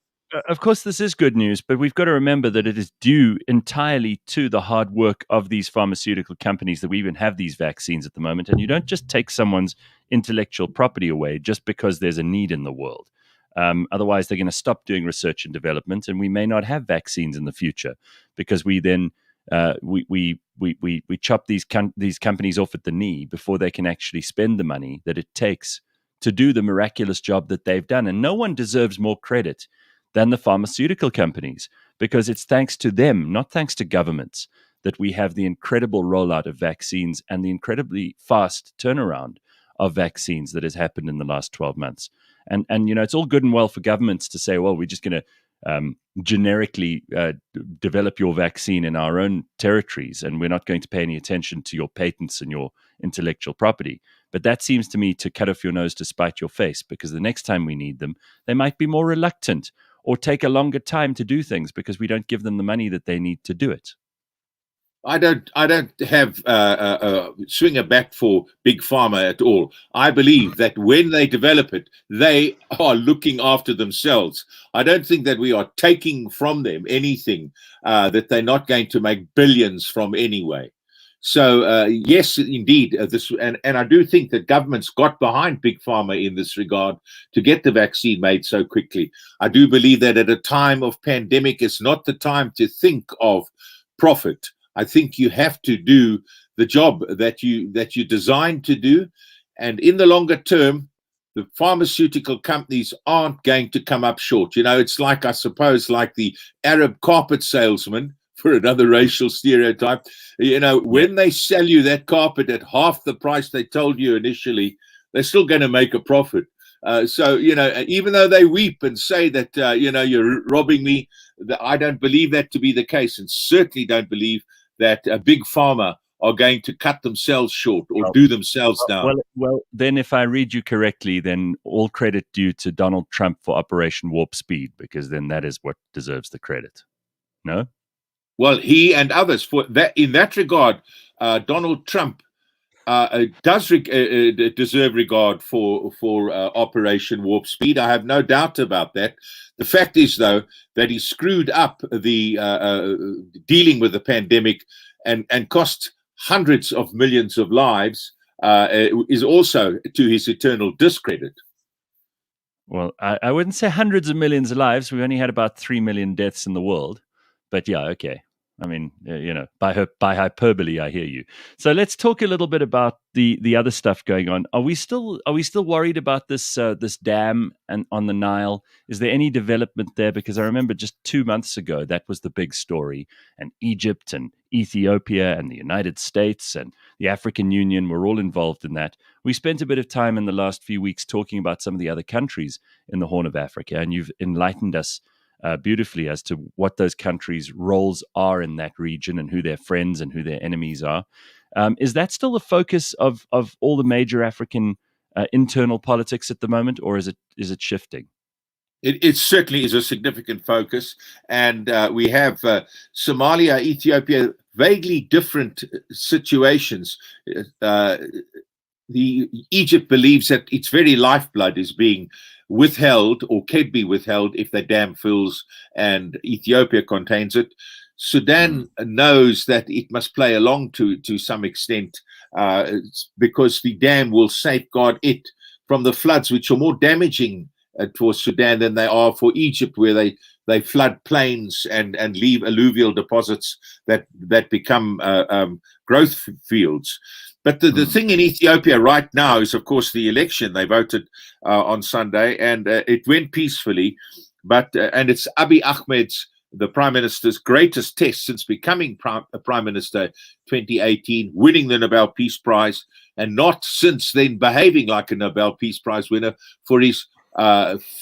Of course, this is good news, but we've got to remember that it is due entirely to the hard work of these pharmaceutical companies that we even have these vaccines at the moment. And you don't just take someone's intellectual property away just because there's a need in the world. Otherwise, they're going to stop doing research and development, and we may not have vaccines in the future because we then we chop these companies off at the knee before they can actually spend the money that it takes to do the miraculous job that they've done. And no one deserves more credit than the pharmaceutical companies, because it's thanks to them, not thanks to governments, that we have the incredible rollout of vaccines and the incredibly fast turnaround of vaccines that has happened in the last 12 months. And it's all good and well for governments to say, well, we're just going to generically develop your vaccine in our own territories, and we're not going to pay any attention to your patents and your intellectual property. But that seems to me to cut off your nose to spite your face, because the next time we need them, they might be more reluctant or take a longer time to do things because we don't give them the money that they need to do it. I don't have swing a bat for Big Pharma at all. I believe that when they develop it, they are looking after themselves. I don't think that we are taking from them anything that they're not going to make billions from anyway. So yes, indeed, and I do think that governments got behind Big Pharma in this regard to get the vaccine made so quickly. I do believe that at a time of pandemic, it's not the time to think of profit. I think you have to do the job that you designed to do, and in the longer term, the pharmaceutical companies aren't going to come up short. It's like, I suppose, like the Arab carpet salesman, for another racial stereotype. When they sell you that carpet at half the price they told you initially, they're still going to make a profit. So even though they weep and say that you're robbing me, I don't believe that to be the case, and certainly don't believe that a Big Pharma are going to cut themselves short or do themselves down. Well, then if I read you correctly, then all credit due to Donald Trump for Operation Warp Speed, because then that is what deserves the credit. No? Well, he and others, for that, in that regard, Donald Trump does deserve regard for Operation Warp Speed. I have no doubt about that. The fact is, though, that he screwed up the dealing with the pandemic and cost hundreds of millions of lives, is also to his eternal discredit. Well, I wouldn't say hundreds of millions of lives. We only had about 3 million deaths in the world. But yeah, okay. I mean, by hyperbole, I hear you. So let's talk a little bit about the other stuff going on. Are we still worried about this dam and on the Nile? Is there any development there? Because I remember just 2 months ago that was the big story, and Egypt and Ethiopia and the United States and the African Union were all involved in that. We spent a bit of time in the last few weeks talking about some of the other countries in the Horn of Africa, and you've enlightened us beautifully as to what those countries' roles are in that region and who their friends and who their enemies are. Is that still the focus of all the major African internal politics at the moment, or is it shifting? It certainly is a significant focus, and we have Somalia, Ethiopia, vaguely different situations. Egypt believes that its very lifeblood is being withheld or can be withheld if the dam fills and Ethiopia contains it. Sudan knows that it must play along to some extent because the dam will safeguard it from the floods, which are more damaging for Sudan than they are for Egypt, where they flood plains and leave alluvial deposits that become growth fields. But the thing in Ethiopia right now is, of course, the election. They voted on Sunday, and it went peacefully. And it's Abiy Ahmed's, the prime minister's, greatest test since becoming prime minister 2018, winning the Nobel Peace Prize, and not since then behaving like a Nobel Peace Prize winner for his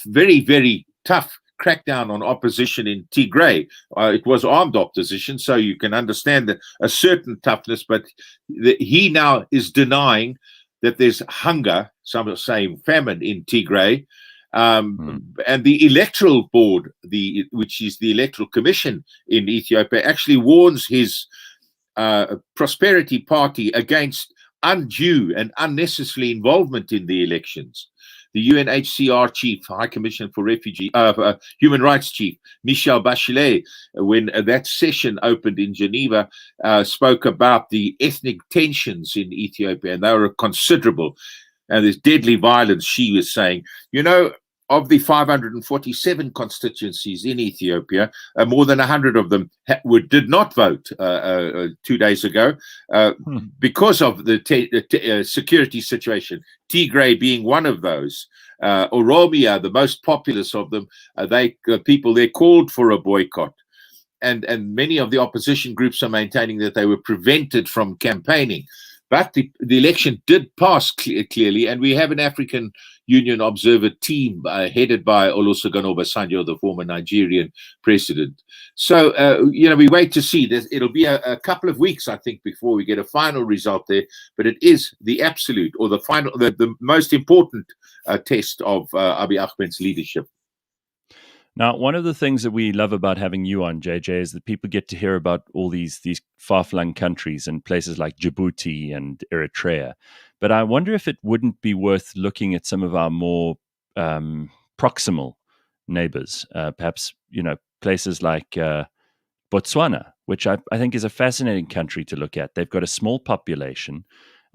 very, very tough crackdown on opposition in Tigray. It was armed opposition, so you can understand a certain toughness, but he now is denying that there's hunger, some are saying famine in Tigray. And the electoral board, which is the electoral commission in Ethiopia, actually warns his Prosperity Party against undue and unnecessary involvement in the elections. The UNHCR chief, High Commissioner for Human Rights chief, Michelle Bachelet, when that session opened in Geneva, spoke about the ethnic tensions in Ethiopia, and they were considerable. And there's deadly violence, she was saying. Of the 547 constituencies in Ethiopia, more than 100 of them did not vote 2 days ago because of the security situation. Tigray being one of those. Oromia, the most populous of them, people there called for a boycott. And many of the opposition groups are maintaining that they were prevented from campaigning. But the election did pass clearly, and we have an African Union observer team headed by Olusegun Obasanjo, the former Nigerian president. So, we wait to see. It'll be a couple of weeks, I think, before we get a final result there. But it is the absolute or the most important test of Abiy Ahmed's leadership. Now, one of the things that we love about having you on, JJ, is that people get to hear about all these far-flung countries and places like Djibouti and Eritrea. But I wonder if it wouldn't be worth looking at some of our more proximal neighbors, perhaps, places like Botswana, which I think is a fascinating country to look at. They've got a small population.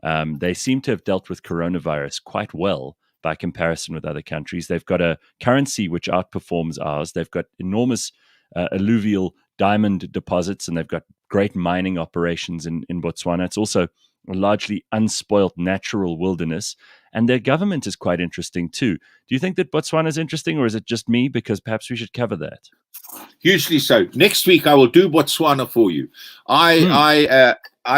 They seem to have dealt with coronavirus quite well by comparison with other countries. They've got a currency which outperforms ours. They've got enormous alluvial diamond deposits, and they've got great mining operations in Botswana. It's also a largely unspoilt natural wilderness, and their government is quite interesting too. Do you think that Botswana is interesting, or is it just me? Because perhaps we should cover that. Hugely so. Next week I will do Botswana for you. I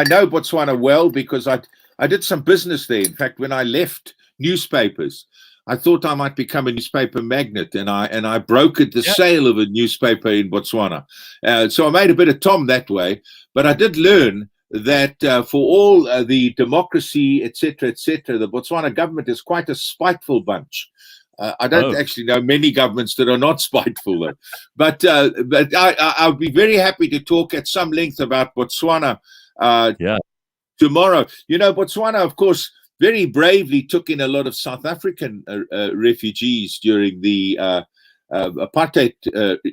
know Botswana well because I did some business there. In fact, when I left newspapers, I thought I might become a newspaper magnate, and I brokered the sale of a newspaper in Botswana. So I made a bit of Tom that way. But I did learn that for all the democracy, etc., the Botswana government is quite a spiteful bunch. I don't actually know many governments that are not spiteful, though. But I'll be very happy to talk at some length about Botswana tomorrow. Botswana, of course, very bravely took in a lot of South African refugees during the apartheid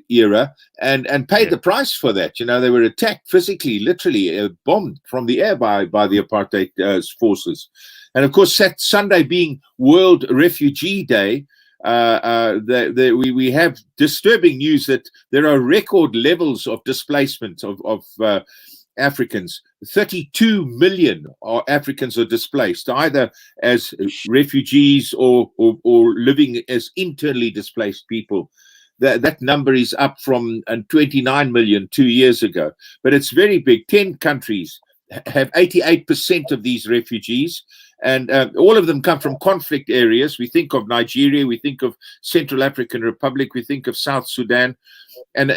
era and paid the price for that. They were attacked physically, literally bombed from the air by the apartheid forces. And of course, that Sunday being World Refugee Day, we have disturbing news that there are record levels of displacement of Africans. 32 million Africans are displaced, either as refugees or living as internally displaced people. That number is up from 29 million 2 years ago. But it's very big. 10 countries have 88% of these refugees, and all of them come from conflict areas. We think of Nigeria, we think of Central African Republic, we think of South Sudan. And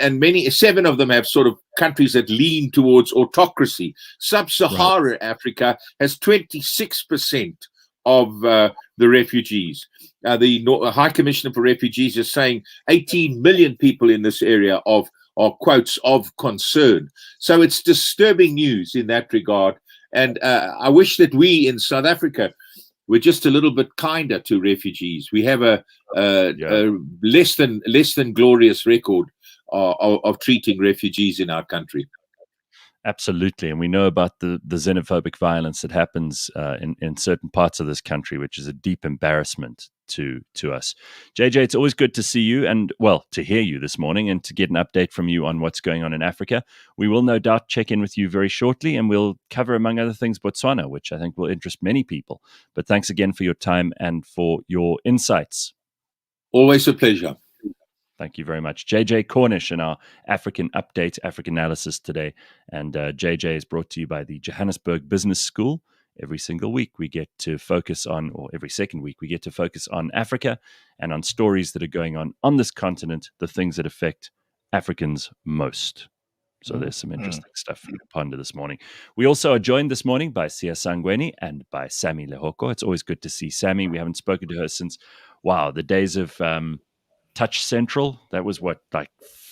7 of them have sort of countries that lean towards autocracy. Sub-Saharan Africa has 26% of the refugees. The High Commissioner for Refugees is saying 18 million people in this area are quotes of concern. So it's disturbing news in that regard. And I wish that we in South Africa were just a little bit kinder to refugees. We have a less than glorious record of treating refugees in our country. Absolutely. And we know about the xenophobic violence that happens in certain parts of this country, which is a deep embarrassment to us. JJ, it's always good to see you and, well, to hear you this morning and to get an update from you on what's going on in Africa. We will no doubt check in with you very shortly, and we'll cover, among other things, Botswana, which I think will interest many people. But thanks again for your time and for your insights. Always a pleasure. Thank you very much. JJ Cornish in our African Update, Africanalysis today. And JJ is brought to you by the Johannesburg Business School. Every single week we get to focus on, or every second week we get to focus on Africa and on stories that are going on this continent, the things that affect Africans most. So there's some interesting stuff to ponder this morning. We also are joined this morning by Sia Sangweni and by Sammy Lehoko. It's always good to see Sammy. We haven't spoken to her since, the days of Touch Central. That was like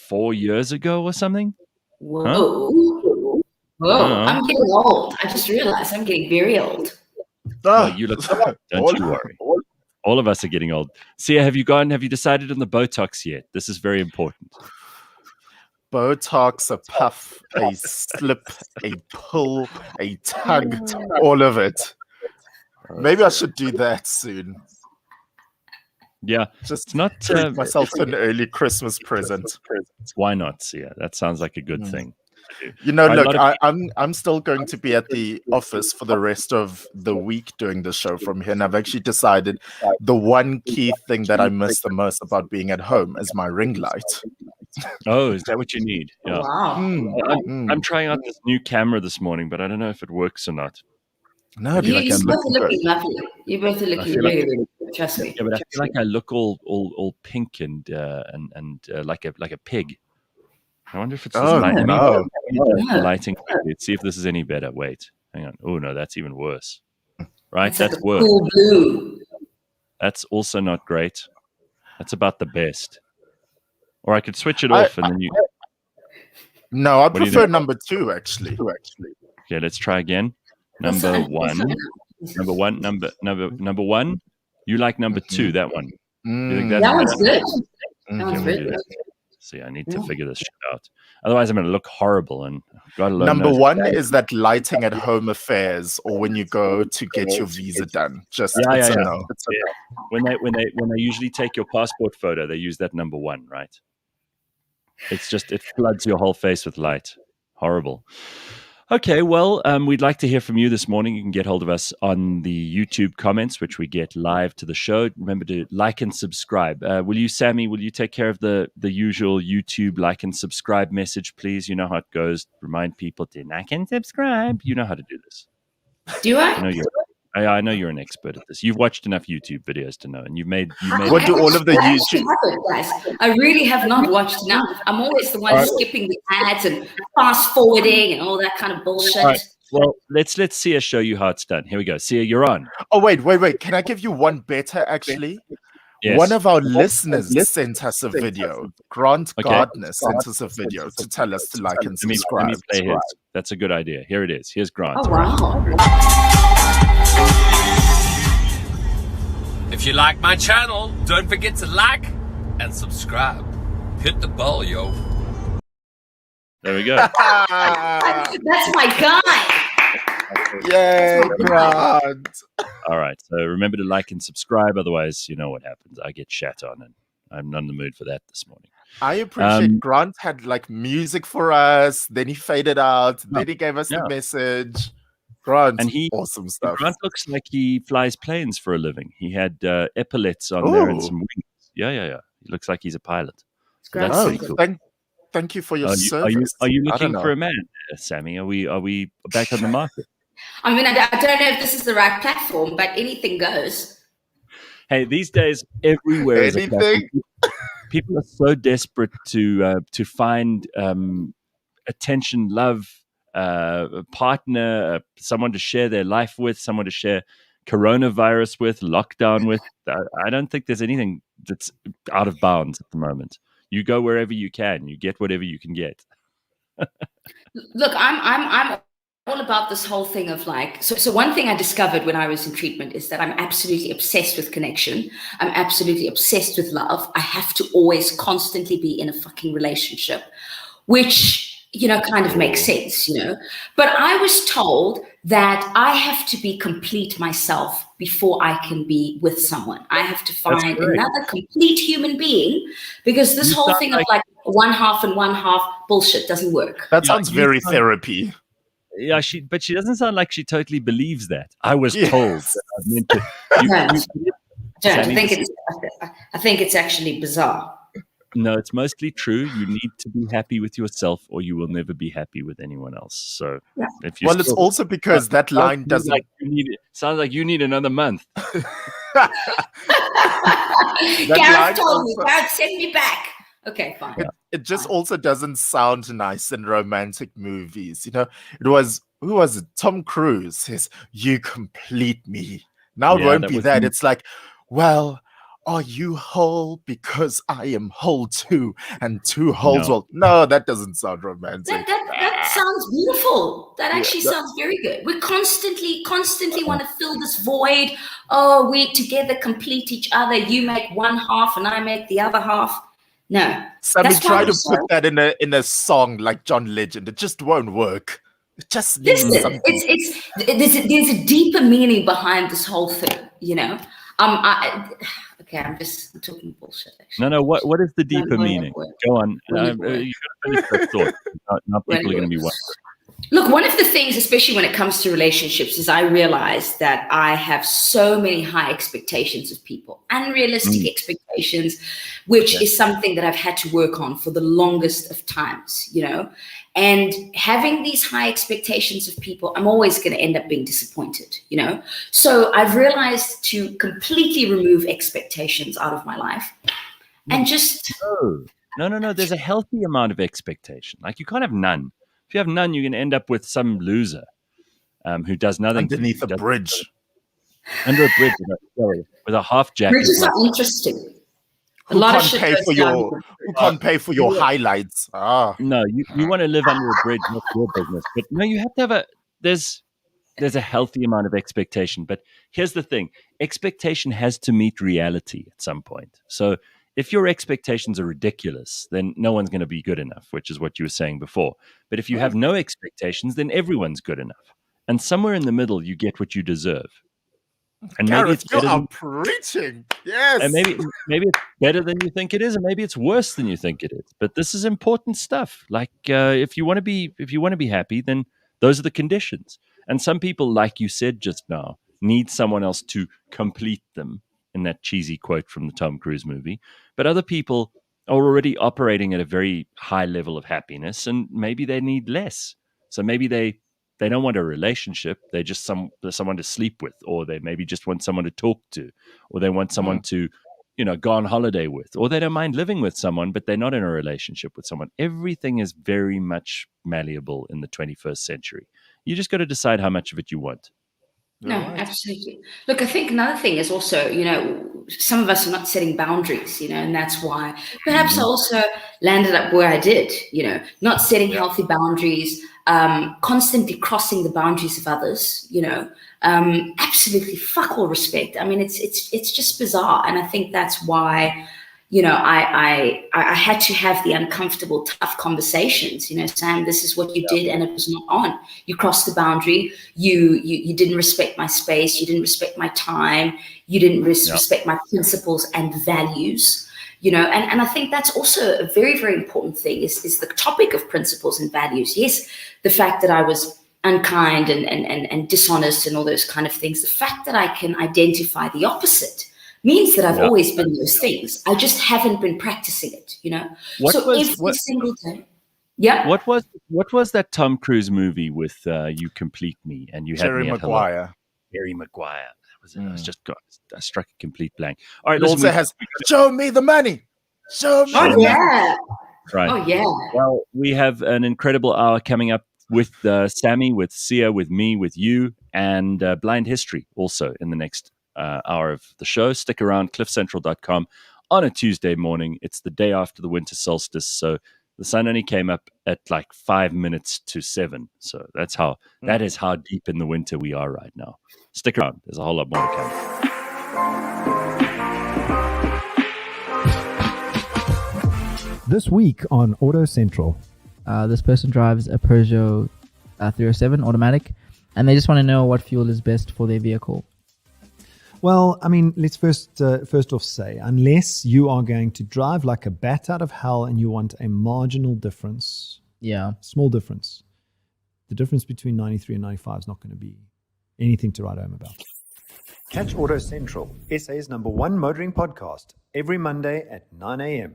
4 years ago or something? Whoa. Huh? Whoa. I'm getting old. I just realized I'm getting very old. Well, you look don't you worry. All of us are getting old. Sia, have you decided on the Botox yet? This is very important. Botox, a puff, a slip, a pull, a tug, all of it. Maybe I should do that soon. Yeah, just not treat myself an early Christmas present. Why not, Sia? That sounds like a good thing. Look, I'm still going to be at the office for the rest of the week doing the show from here, and I've actually decided the one key thing that I miss the most about being at home is my ring light. Oh, is that what you need? Yeah. Wow. I'm trying out this new camera this morning, but I don't know if it works or not. No, You like I'm both are looking looking lovely. You both are looking really, really good. Trust me. Yeah, but I feel like I look all pink and like a pig. I wonder if it's this light. no. The lighting. Let's see if this is any better. Wait, hang on. Oh no, that's even worse. Right, That's that's like a worse. cool blue. That's also not great. That's about the best. Or I could switch it off and then you. No, I What do you prefer think? number 2 actually. Okay, let's try again. That's Number so- one. Number one. You like number 2, that one. You think that's That one's better? good. That one's Okay, we'll really do good. that. See, I need to figure this shit out. Otherwise, I'm going to look horrible. And God alone Number knows. 1 is that lighting at home affairs or when you go to get your visa done. Just Yeah. it's a no. When they usually take your passport photo, they use that number 1, right? It's just it floods your whole face with light. Horrible. Okay, well, we'd like to hear from you this morning. You can get hold of us on the YouTube comments, which we get live to the show. Remember to like and subscribe. Will you, Sammy, take care of the usual YouTube like and subscribe message, please? You know how it goes. Remind people to like and subscribe. You know how to do this. Do I? I know you're an expert at this. You've watched enough YouTube videos to know, and you've made. What do all of the I YouTube? haven't, guys. I really have not watched enough. I'm always the one skipping the ads and fast forwarding and all that kind of bullshit. All right. Well, let's see show you how it's done. Here we go. Sia, you're on. Oh wait. Can I give you one better actually? Yes. One of our listeners sent us a video. Grant Okay. Gardner sent us a video to tell us to like and Let me subscribe. play his. That's a good idea. Here it is. Here's Grant. Oh, wow. If you like my channel, don't forget to like and subscribe. Hit the bell, yo. There we go. That's my guy. Yay, Grant. All right. So remember to like and subscribe. Otherwise, you know what happens. I get shat on, and I'm not in the mood for that this morning. I appreciate Grant had like music for us, then he faded out, then he gave us the message. Grant, And he- awesome stuff. Grant looks like he flies planes for a living. He had epaulets on there and Ooh. some wings. Yeah. He looks like he's a pilot. Great. That's Oh, pretty cool. thank you for your Are service. you I don't looking for know. a man, Sammy? Are we back on the market? I mean, I don't know if this is the right platform, but anything goes. Hey, these days everywhere is a Anything? platform. People are so desperate to find attention, love, a partner, someone to share their life with, someone to share coronavirus with, lockdown with. I don't think there's anything that's out of bounds at the moment. You go wherever you can. You get whatever you can get. Look, I'm all about this whole thing of like, so one thing I discovered when I was in treatment is that I'm absolutely obsessed with connection. I'm absolutely obsessed with love. I have to always constantly be in a fucking relationship, which, kind of makes sense, But I was told that I have to be complete myself before I can be with someone. I have to find correct. another complete human being, because this whole thing of like one half and one half bullshit doesn't work. That Yeah, sounds you very sound- therapy. Yeah, but she doesn't sound like she totally believes that. I was Yes. told that I meant to. I think it's actually bizarre. No, it's mostly true. You need to be happy with yourself, or you will never be happy with anyone else. So, if you Well, it's also because that line doesn't. Sounds like you need another month. line Gareth told me, also- Gareth, send me back. Okay, fine. It just also doesn't sound nice in romantic movies. It was, who was it? Tom Cruise says, "You complete me." Now it Yeah, won't that be was that. me. It's like, well, are you whole? Because I am whole too. And two holes. No. Well, no, that doesn't sound romantic. That sounds beautiful. That actually that- sounds very good. We constantly want to fill this void. Oh, we together complete each other. You make one half and I make the other half. No. Sammy, That's why try I'm to so- put that in a song like John Legend. It just won't work. It just needs Listen, something. there's a deeper meaning behind this whole thing, Okay, I'm talking bullshit. Actually, No. What is the deeper No, meaning? word. Go on. Word. You got to finish that thought. Now people are going to be wondering. Look, one of the things, especially when it comes to relationships, is I realize that I have so many high expectations of people, unrealistic expectations, which is something that I've had to work on for the longest of times, you know. And having these high expectations of people, I'm always going to end up being disappointed, you know. So I've realized to completely remove expectations out of my life and just... No. There's a healthy amount of expectation. Like, you can't have none. If you have none, you're going to end up with some loser who does nothing. Underneath a bridge. Under a bridge with a half jacket. Bridges are interesting. Who can't pay for your highlights? No, you want to live under a bridge, not your business. But no, you have to have there's a healthy amount of expectation. But here's the thing. Expectation has to meet reality at some point. So if your expectations are ridiculous, then no one's going to be good enough, which is what you were saying before. But if you have no expectations, then everyone's good enough. And somewhere in the middle, you get what you deserve. And Gareth, you are preaching. Yes. And maybe it's better than you think it is, and maybe it's worse than you think it is. But this is important stuff. Like, if you want to be happy, then those are the conditions. And some people, like you said just now, need someone else to complete them, in that cheesy quote from the Tom Cruise movie. But other people are already operating at a very high level of happiness, and maybe they need less. So maybe they don't want a relationship. They just someone to sleep with, or they maybe just want someone to talk to, or they want someone to, go on holiday with, or they don't mind living with someone, but they're not in a relationship with someone. Everything is very much malleable in the 21st century. You just got to decide how much of it you want. No, absolutely. Look, I think another thing is also, some of us are not setting boundaries, and that's why perhaps I also landed up where I did, not setting healthy boundaries, constantly crossing the boundaries of others, absolutely fuck all respect. I mean, it's just bizarre. And I think that's why, I had to have the uncomfortable, tough conversations. Sam, this is what you did, and it was not on. You crossed the boundary. You didn't respect my space. You didn't respect my time. You didn't respect my principles and values. And I think that's also a very, very important thing. Is the topic of principles and values. Yes, the fact that I was unkind and dishonest and all those kind of things. The fact that I can identify the opposite means that I've always been those things. I just haven't been practicing it, every single day. Yeah. What was that Tom Cruise movie with You Complete Me and you had Jerry me at Maguire? Jerry Maguire. I struck a complete blank. All right, it also has show me the money. Show me the money. Right. Oh yeah. Well, we have an incredible hour coming up with Sammy, with Sia, with me, with you, and Blind History also in the next hour of the show. Stick around, cliffcentral.com on a Tuesday morning. It's the day after the winter solstice, so the sun only came up at like 5 minutes to 7. So that is how deep in the winter we are right now. Stick around. There's a whole lot more to come. This week on Auto Central. This person drives a Peugeot 307 automatic, and they just want to know what fuel is best for their vehicle. Well, I mean, let's first off say, unless you are going to drive like a bat out of hell and you want a marginal difference, small difference, the difference between 93 and 95 is not going to be anything to write home about. Catch Auto Central, SA's #1 motoring podcast, every Monday at 9 a.m.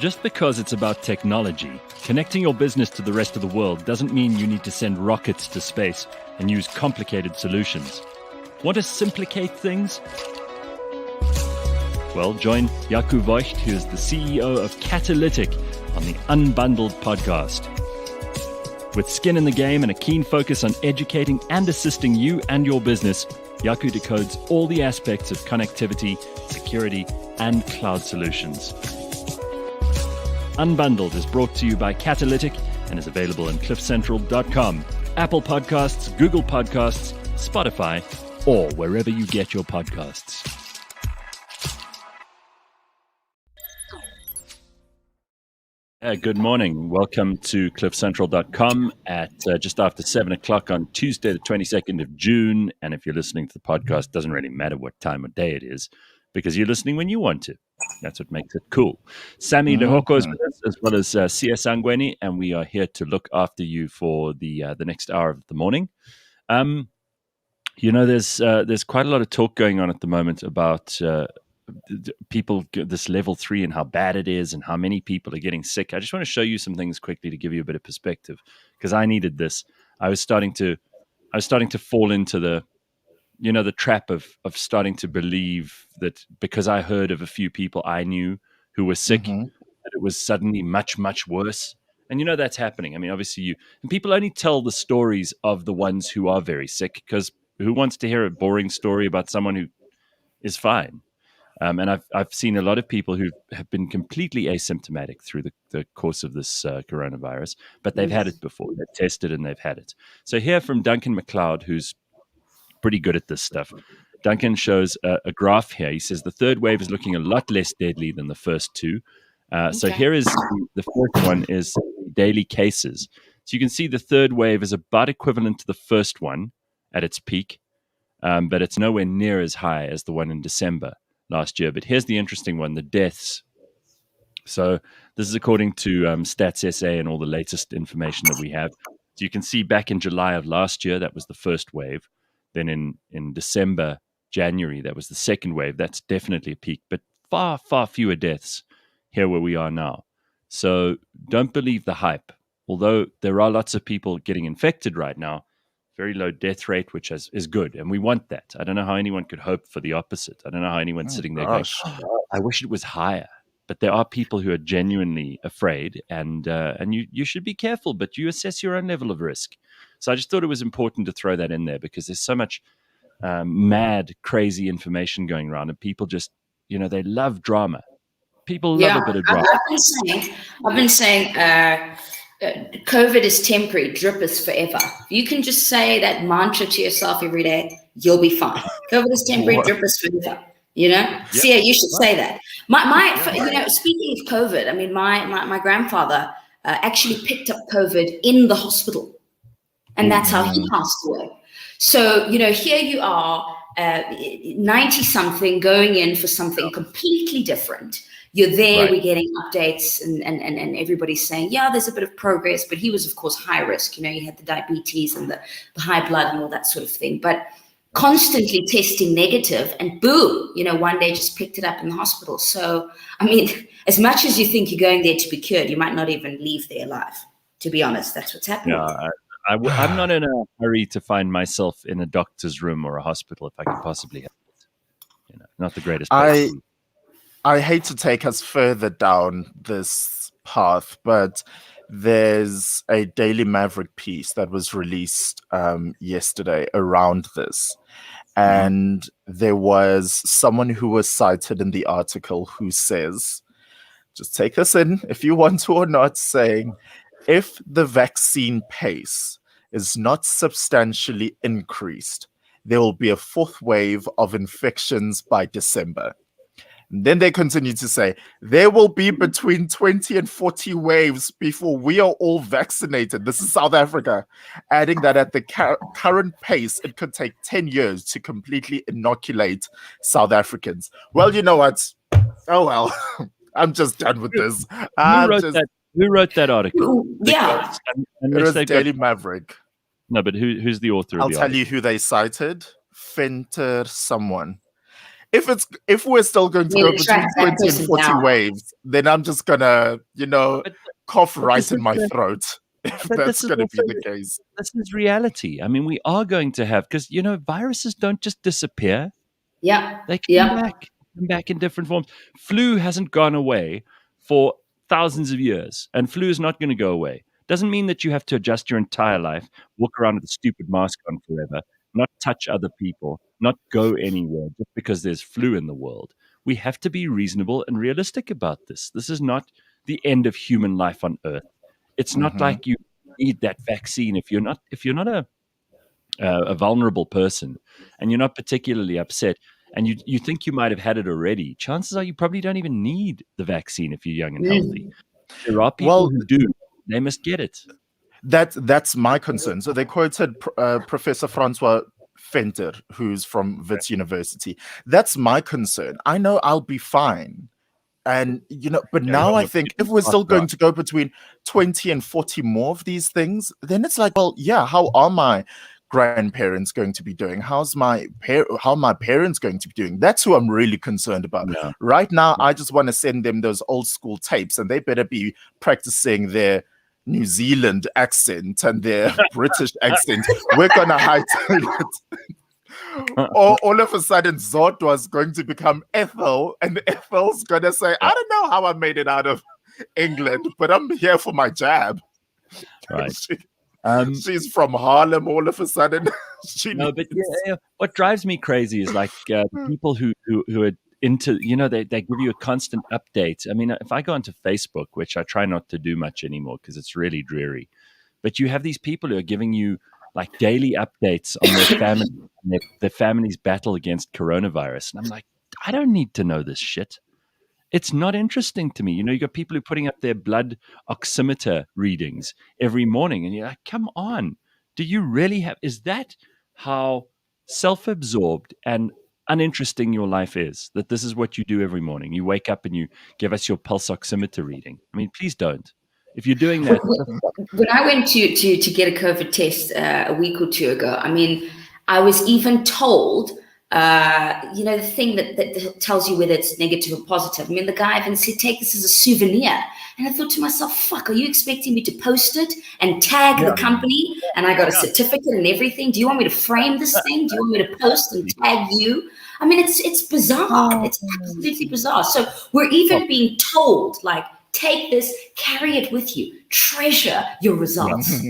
Just because it's about technology, connecting your business to the rest of the world doesn't mean you need to send rockets to space and use complicated solutions. Want to simplicate things? Well, join Jaco Voigt, who is the CEO of Catalytic, on the Unbundled podcast. With skin in the game and a keen focus on educating and assisting you and your business, Jaco decodes all the aspects of connectivity, security, and cloud solutions. Unbundled is brought to you by Catalytic and is available on cliffcentral.com, Apple Podcasts, Google Podcasts, Spotify, or wherever you get your podcasts. Good morning. Welcome to cliffcentral.com at just after 7 o'clock on Tuesday, the 22nd of June. And if you're listening to the podcast, it doesn't really matter what time of day it is because you're listening when you want to. That's what makes it cool. Sam Lehoko is with us, as well as Sia Sangweni, and we are here to look after you for the next hour of the morning. There's quite a lot of talk going on at the moment about people, this level 3 and how bad it is and how many people are getting sick. I just want to show you some things quickly to give you a bit of perspective because I needed this. I was starting to fall into the trap of starting to believe that because I heard of a few people I knew who were sick, that it was suddenly much, much worse. And that's happening. I mean, obviously and people only tell the stories of the ones who are very sick because who wants to hear a boring story about someone who is fine? And I've seen a lot of people who have been completely asymptomatic through the course of this coronavirus, but they've had it before. They've tested and they've had it. So here from Duncan McLeod, who's pretty good at this stuff. Duncan shows a graph here. He says the third wave is looking a lot less deadly than the first two. So here is the first one is daily cases. So you can see the third wave is about equivalent to the first one at its peak, but it's nowhere near as high as the one in December last year. But here's the interesting one, the deaths. So this is according to Stats SA and all the latest information that we have. So you can see back in July of last year, that was the first wave. Then in December, January, that was the second wave. That's definitely a peak, but far, far fewer deaths here where we are now. So don't believe the hype. Although there are lots of people getting infected right now, very low death rate, which is good. And we want that. I don't know how anyone could hope for the opposite. I don't know how anyone's sitting there going, I wish it was higher. But there are people who are genuinely afraid, and you should be careful, but you assess your own level of risk. So I just thought it was important to throw that in there because there's so much mad, crazy information going around, and people just, they love drama. People love a bit of drama. I've been saying COVID is temporary, drip is forever. You can just say that mantra to yourself every day, you'll be fine. COVID is temporary, drip is forever. Sia, you should say that. Speaking of COVID, I mean, my grandfather actually picked up COVID in the hospital, and that's how he passed away. So, here you are, 90-something, going in for something completely different. You're there, right. We're getting updates, and everybody's saying, yeah, there's a bit of progress, but he was, of course, high risk. He had the diabetes and the high blood and all that sort of thing. But constantly testing negative, and boom, one day just picked it up in the hospital. So, I mean, as much as you think you're going there to be cured, you might not even leave there alive. To be honest, that's what's happening. Yeah, I'm not in a hurry to find myself in a doctor's room or a hospital if I can possibly help it. Not the greatest place. I hate to take us further down this path, but there's a Daily Maverick piece that was released yesterday around this. And there was someone who was cited in the article who says, just take this in if you want to or not, saying, if the vaccine pace is not substantially increased, there will be a fourth wave of infections by December. And then they continue to say, there will be between 20 and 40 waves before we are all vaccinated. This is South Africa. Adding that at the current pace, it could take 10 years to completely inoculate South Africans. Well, you know what? Oh, well, I'm just done with this. Who wrote that article? Yeah. It was Daily Maverick. No, but who's the author of the article? I'll tell you who they cited. Finter someone. if we're still going to We'll go between track that 20 and person 40 down. waves, then I'm just gonna, cough right this in is my the- throat if but that's this is going to be also- the case. This is reality. I mean, we are going to have, because, viruses don't just disappear. Yeah. They come back in different forms. Flu hasn't gone away for thousands of years, and flu is not going to go away. Doesn't mean that you have to adjust your entire life, walk around with a stupid mask on forever, not touch other people, not go anywhere just because there's flu in the world. We have to be reasonable and realistic about this. This is not the end of human life on Earth. It's not like you need that vaccine if you're not a vulnerable person and you're not particularly upset and you think you might have had it already. Chances are you probably don't even need the vaccine if you're young and healthy. There are people who do. They must get it. That's my concern. So they quoted Professor Francois Venter, who's from Wits University. That's my concern. I know I'll be fine. And, but now I think if we're still going to go between 20 and 40 more of these things, then it's like, well, yeah, how are my grandparents going to be doing? How are my parents going to be doing? That's who I'm really concerned about. Yeah. Right now, I just want to send them those old school tapes, and they better be practicing their New Zealand accent and their British accent. We're going to highlight it. All of a sudden, Zod was going to become Ethel, and Ethel's going to say, I don't know how I made it out of England, but I'm here for my jab. Right. She's from Harlem all of a sudden. What drives me crazy is like people who are into, they give you a constant update. I mean, if I go onto Facebook, which I try not to do much anymore because it's really dreary, but you have these people who are giving you like daily updates on their family, and their family's battle against coronavirus. And I'm like, I don't need to know this shit. It's not interesting to me. You got people who are putting up their blood oximeter readings every morning. And you're like, come on. Do you really is that how self-absorbed and uninteresting your life is? That this is what you do every morning. You wake up and you give us your pulse oximeter reading. I mean, please don't. If you're doing that. When I went to get a COVID test a week or two ago, I mean, I was even told, the thing that tells you whether it's negative or positive. I mean, the guy even said, take this as a souvenir. And I thought to myself, fuck, are you expecting me to post it and tag the company? And I got a certificate and everything. Do you want me to frame this thing? Do you want me to post and tag you? I mean, it's bizarre. It's absolutely bizarre. So we're even being told, like, take this, carry it with you, treasure your results.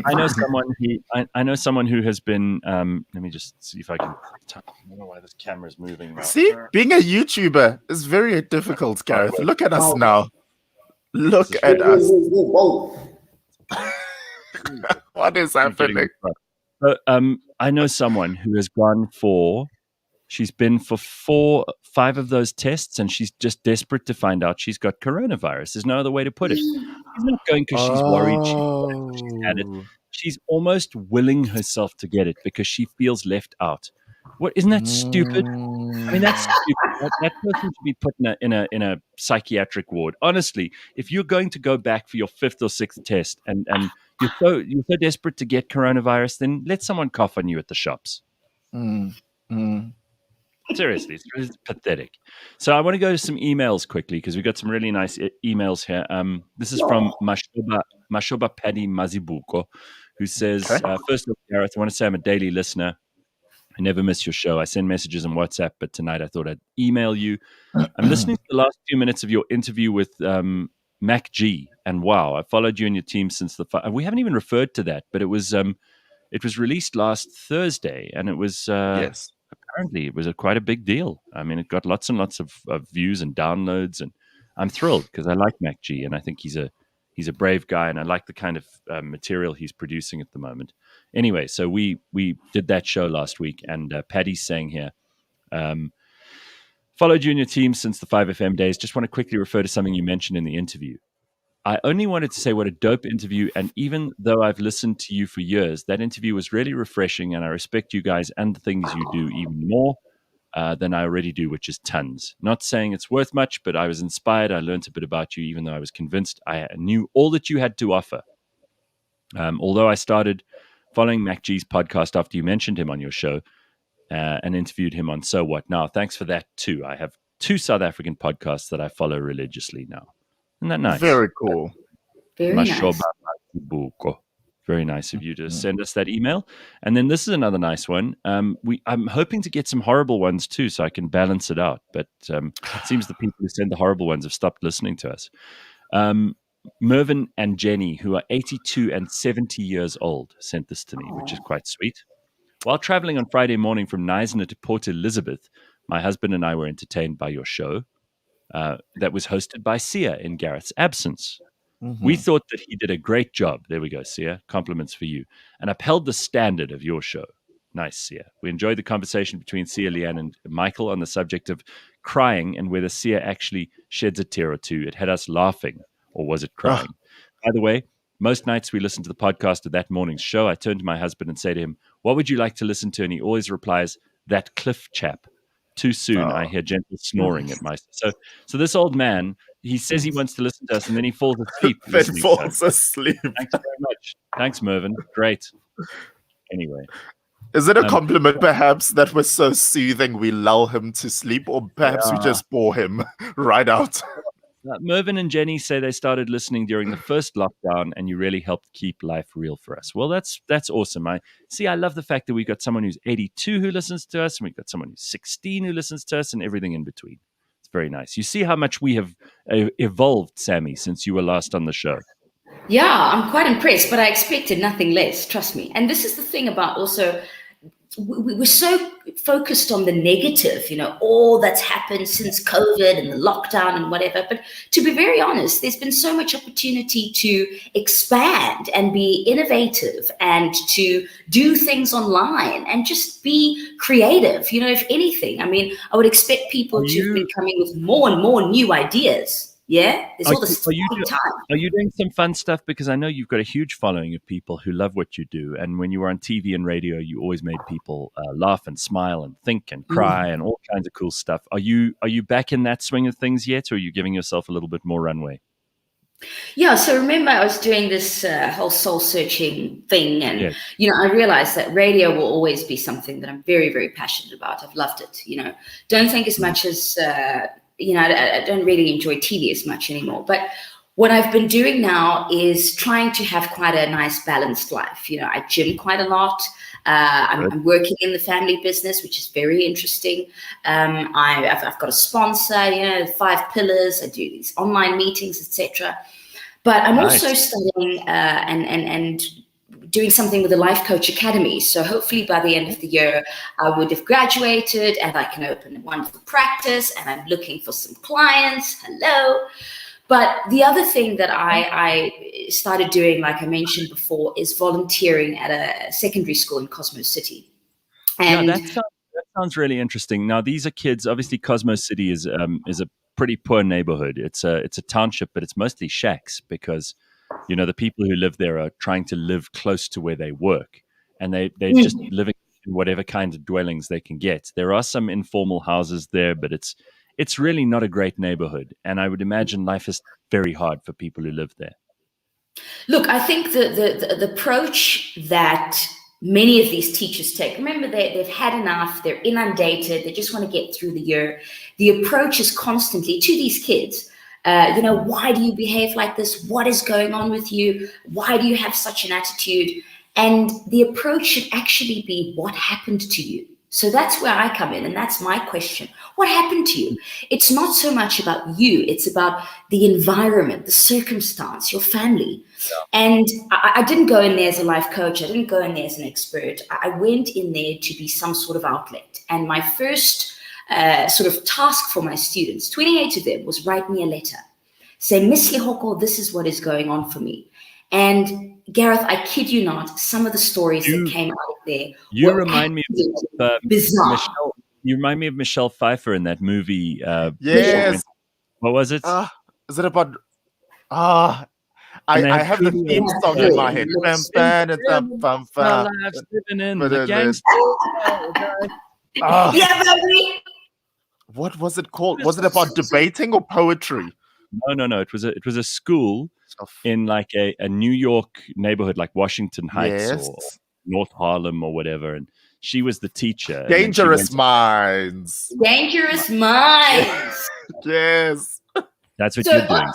I know someone who has been. Let me just see if I can. I don't know why this camera's moving now. See, being a YouTuber is very difficult, Gareth. Look at us now. Look at us. What is happening? I know someone who has gone for. She's been for 5 of those tests, and she's just desperate to find out she's got coronavirus. There's no other way to put it. She's not going because she's worried she's had it. She's almost willing herself to get it because she feels left out. What, isn't that stupid? I mean, that's stupid. That person should be put in a psychiatric ward. Honestly, if you're going to go back for your 5th or 6th test and you're so desperate to get coronavirus, then let someone cough on you at the shops. Seriously, it's pathetic. So I want to go to some emails quickly because we've got some really nice emails here. This is from Mashoba Paddy Mazibuko, who says, first of all, Gareth, I want to say I'm a daily listener. I never miss your show. I send messages on WhatsApp, but tonight I thought I'd email you. I'm listening to the last few minutes of your interview with Mac G, and wow, I followed you and your team since we haven't even referred to that, but it was released last Thursday, and it was yes. Apparently, it was quite a big deal. I mean, it got lots and lots of views and downloads, and I'm thrilled because I like Mac G, and I think he's a brave guy, and I like the kind of material he's producing at the moment. Anyway, so we did that show last week, and Paddy's saying here, followed you and your team since the 5FM days. Just want to quickly refer to something you mentioned in the interview. I only wanted to say what a dope interview, and even though I've listened to you for years, that interview was really refreshing, and I respect you guys and the things you do even more than I already do, which is tons. Not saying it's worth much, but I was inspired. I learned a bit about you, even though I was convinced I knew all that you had to offer. Although I started following Mac G's podcast after you mentioned him on your show, and interviewed him on So What Now. Thanks for that too. I have 2 South African podcasts that I follow religiously now. Isn't that nice? Very cool. Very nice. Very nice of you to send us that email. And then this is another nice one. I'm hoping to get some horrible ones too, so I can balance it out. But it seems the people who send the horrible ones have stopped listening to us. Mervyn and Jenny, who are 82 and 70 years old, sent this to me, which is quite sweet. While traveling on Friday morning from Knysna to Port Elizabeth, my husband and I were entertained by your show that was hosted by Sia in Gareth's absence. We thought that he did a great job. There we go, Sia. Compliments for you. And upheld the standard of your show. Nice, Sia. We enjoyed the conversation between Sia, Leanne, and Michael on the subject of crying and whether Sia actually sheds a tear or two. It had us laughing, or was it crying? By the way, most nights we listen to the podcast of that morning's show. I turn to my husband and say to him, what would you like to listen to? And he always replies, that Cliff chap. Too soon, I hear gentle snoring at my... So this old man, he says he wants to listen to us, and then he falls asleep. Then falls asleep. Thanks very much. Thanks, Mervyn. Great. Anyway. Is it a compliment, perhaps, that we're so soothing we lull him to sleep, or perhaps we just bore him right out? Mervyn and Jenny say they started listening during the first lockdown, and you really helped keep life real for us. Well, that's awesome. I love the fact that we've got someone who's 82 who listens to us, and we've got someone who's 16 who listens to us, and everything in between. It's very nice. You see how much we have evolved, Sammy, since you were last on the show. Yeah, I'm quite impressed, but I expected nothing less, trust me. And this is the thing about also, we're so focused on the negative, all that's happened since COVID and the lockdown and whatever. But to be very honest, there's been so much opportunity to expand and be innovative and to do things online and just be creative. If anything, I would expect people to have been coming with more and more new ideas. Yeah, there's all this time. Are you doing some fun stuff? Because I know you've got a huge following of people who love what you do. And when you were on TV and radio, you always made people laugh and smile and think and cry and all kinds of cool stuff. Are you back in that swing of things yet, or are you giving yourself a little bit more runway? Yeah, so remember I was doing this whole soul-searching thing, and, I realized that radio will always be something that I'm very, very passionate about. I've loved it, Don't think as much as... I don't really enjoy TV as much anymore. But what I've been doing now is trying to have quite a nice balanced life. I gym quite a lot. I'm working in the family business, which is very interesting. I've got a sponsor, 5 pillars. I do these online meetings, etc. But I'm also studying and doing something with the Life Coach Academy. So hopefully by the end of the year, I would have graduated and I can open a wonderful practice, and I'm looking for some clients. Hello. But the other thing that I started doing, like I mentioned before, is volunteering at a secondary school in Cosmo City. And that sounds really interesting. Now, these are kids. Obviously, Cosmo City is a pretty poor neighborhood. It's a township, but it's mostly shacks because the people who live there are trying to live close to where they work, and they're just living in whatever kind of dwellings they can get. There are some informal houses there, but it's really not a great neighborhood. And I would imagine life is very hard for people who live there. Look, I think the approach that many of these teachers take, remember they've had enough, they're inundated, they just want to get through the year. The approach is constantly to these kids, why do you behave like this? What is going on with you? Why do you have such an attitude? And the approach should actually be, what happened to you? So that's where I come in, and that's my question. What happened to you? It's not so much about you. It's about the environment, the circumstance, your family. Yeah. And I didn't go in there as a life coach. I didn't go in there as an expert. I went in there to be some sort of outlet. And my first sort of task for my students, 28 of them, was write me a letter. Say, Miss Lehoko, this is what is going on for me. And Gareth, I kid you not, some of the stories that came out of there were remind me of bizarre. You remind me of Michelle Pfeiffer in that movie. Yes. What was it? Is it about... I have the theme song in my head. Yeah, baby. What was it called? Was it about debating or poetry? No. It was a school in like a New York neighborhood, like Washington Heights or North Harlem or whatever. And she was the teacher. Dangerous minds. Dangerous minds. Yes. That's what you're doing.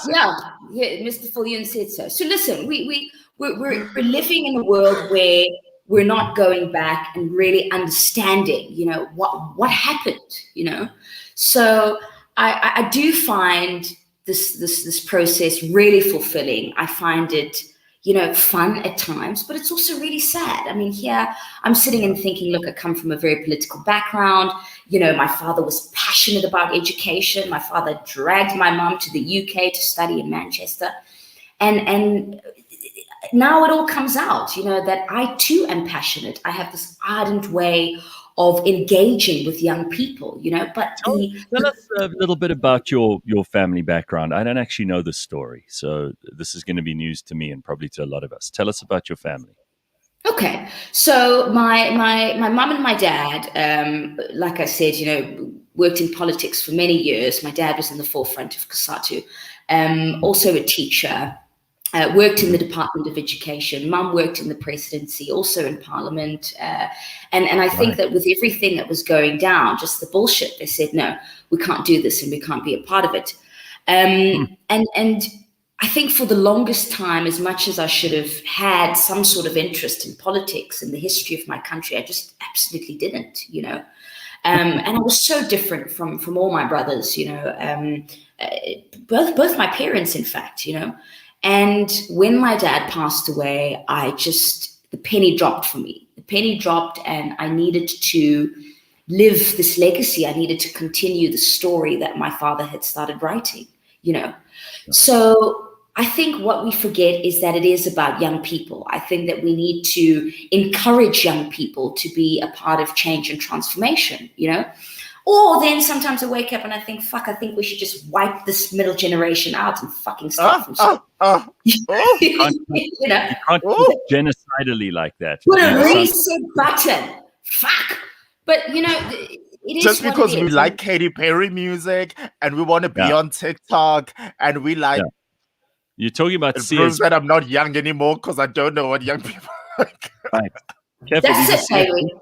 Yeah, Mr. Fillion said so. So listen, we're living in a world where we're not going back and really understanding, you know, what happened, you know. So I do find this process really fulfilling. I find it, you know, fun at times, but it's also really sad. I mean, here I'm sitting and thinking, look, I come from a very political background. You know, my father was passionate about education. My father dragged my mom to the UK to study in Manchester. And now it all comes out, you know, that I too am passionate. I have this ardent way of engaging with young people, you know. But tell us a little bit about your family background. I don't actually know the story, so this is going to be news to me and probably to a lot of us. Tell us about your family. Okay, so my mum and my dad, like I said, you know, worked in politics for many years. My dad was in the forefront of COSATU, also a teacher. Worked in the Department of Education. Mum worked in the presidency, also in Parliament. And I think that with everything that was going down, just the bullshit, they said, no, we can't do this and we can't be a part of it. And I think for the longest time, as much as I should have had some sort of interest in politics and the history of my country, I just absolutely didn't, you know. And I was so different from all my brothers, you know, both my parents, in fact, you know. And when my dad passed away, the penny dropped for me. The penny dropped, and I needed to live this legacy. I needed to continue the story that my father had started writing, you know. So I think what we forget is that it is about young people. I think that we need to encourage young people to be a part of change and transformation, you know. Or then sometimes I wake up and I think, fuck, I think we should just wipe this middle generation out and fucking start from scratch. You can't do it genocidally like that. Put a reset button. Fuck. But, you know, it is just because we like Katy Perry music and we want to be on TikTok and we like... Yeah. You're talking about... It proves that I'm not young anymore because I don't know what young people like. Right. That's it, baby.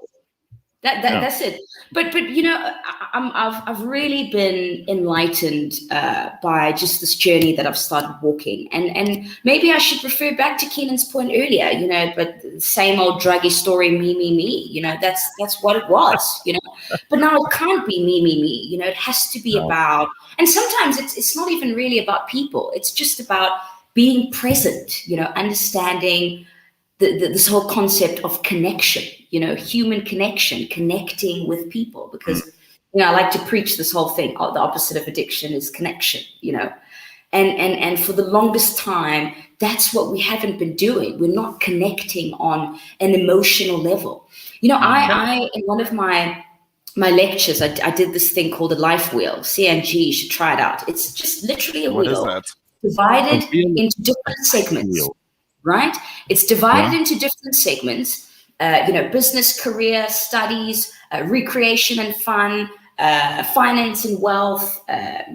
That's it. But you know, I've really been enlightened by just this journey that I've started walking, and maybe I should refer back to Keenan's point earlier. You know, but same old druggy story, me. You know, that's what it was. You know, but now it can't be me. You know, it has to be about. And sometimes it's not even really about people. It's just about being present. You know, understanding this whole concept of connection, you know, human connection, connecting with people, because, you know, I like to preach this whole thing. Oh, the opposite of addiction is connection, you know, and for the longest time, that's what we haven't been doing. We're not connecting on an emotional level. You know, I in one of my lectures, I did this thing called a life wheel. CNG, you should try it out. It's just literally a wheel divided into different segments. Right? It's divided into different segments, you know, business, career, studies, recreation and fun, finance and wealth,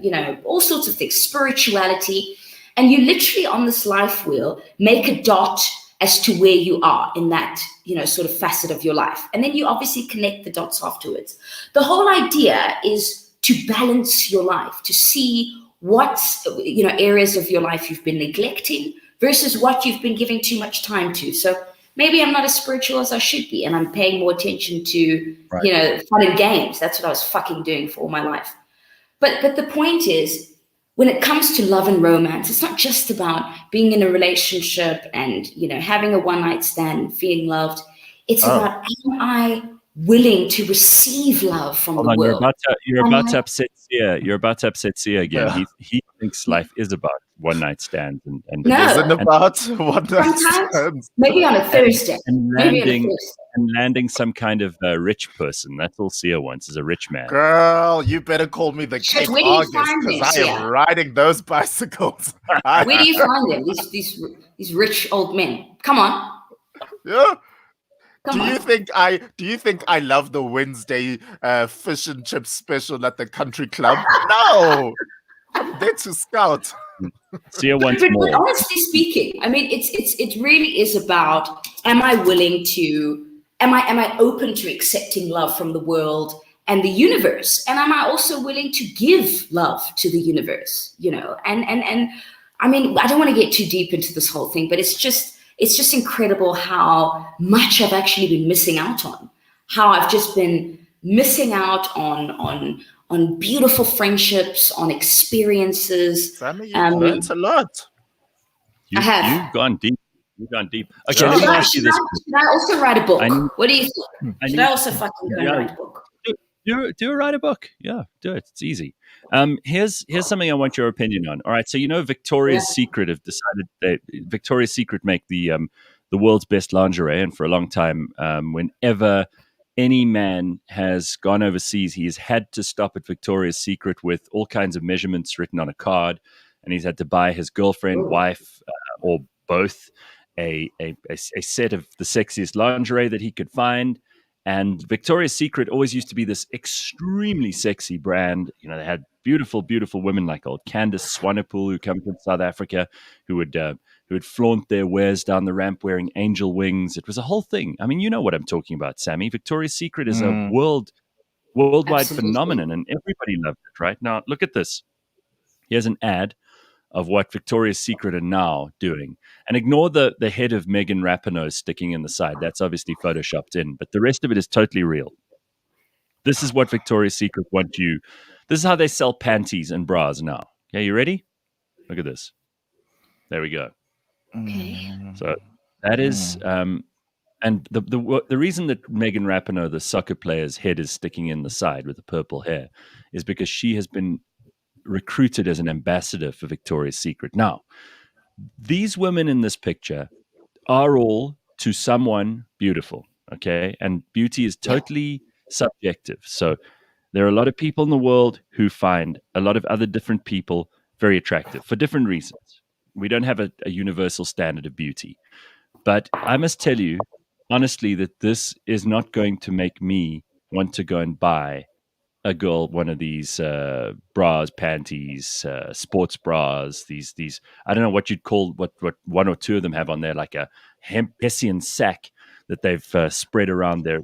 you know, all sorts of things, spirituality. And you literally on this life wheel make a dot as to where you are in that, you know, sort of facet of your life. And then you obviously connect the dots afterwards. The whole idea is to balance your life, to see what's, you know, areas of your life you've been neglecting versus what you've been giving too much time to. So maybe I'm not as spiritual as I should be, and I'm paying more attention to, you know, fun and games. That's what I was fucking doing for all my life. But the point is, when it comes to love and romance, it's not just about being in a relationship and, you know, having a one-night stand and feeling loved. It's about, am I willing to receive love from the world? You're about to upset Sia. You're about to upset Sia again. Yeah. He thinks life is about one-night stands and no. Isn't about one-night stands. Maybe on a Thursday. And landing some kind of rich person. That's all Sia wants, is a rich man. Girl, you better call me the Cape August, because I am riding those bicycles. Where do you find them? These rich old men. Come on. Yeah. Do you think I love the Wednesday fish and chip special at the country club? No. I'm there to scout. Sia wants more. But honestly speaking, I mean, it really is about, am I willing to am I open to accepting love from the world and the universe? And am I also willing to give love to the universe? You know, and I mean, I don't want to get too deep into this whole thing, but it's just incredible how much I've actually been missing out on. How I've just been missing out on beautiful friendships, on experiences. Sammy, you've learned a lot. I have. You've gone deep. You've gone deep. Okay, let Should me ask you this. Should I also write a book? What do you think? Should I also fucking go and write a book? Write a book. Yeah, do it. It's easy. Here's something I want your opinion on. All right, so you know Victoria's Secret have decided that Victoria's Secret make the world's best lingerie, and for a long time, whenever any man has gone overseas, he has had to stop at Victoria's Secret with all kinds of measurements written on a card, and he's had to buy his girlfriend, wife, or both a set of the sexiest lingerie that he could find. And Victoria's Secret always used to be this extremely sexy brand. You know, they had beautiful, beautiful women like old Candace Swanepoel, who come from South Africa, who would flaunt their wares down the ramp wearing angel wings. It was a whole thing. I mean, you know what I'm talking about, Sammy. Victoria's Secret is a worldwide Absolutely. phenomenon, and everybody loved it, right? Now, look at this. Here's an ad of what Victoria's Secret are now doing. And ignore the head of Megan Rapinoe sticking in the side. That's obviously photoshopped in, but the rest of it is totally real. This is what Victoria's Secret want you. This is how they sell panties and bras now. Okay, you ready? Look at this. There we go. Okay. So that is, and the reason that Megan Rapinoe, the soccer player's head, is sticking in the side with the purple hair is because she has been recruited as an ambassador for Victoria's Secret. Now, these women in this picture are all to someone beautiful, okay? And beauty is totally subjective. So there are a lot of people in the world who find a lot of other different people very attractive for different reasons. We don't have a universal standard of beauty. But I must tell you, honestly, that this is not going to make me want to go and buy a girl one of these bras, panties, sports bras, these I don't know what you'd call what one or two of them have on there, like a Hessian sack that they've spread around their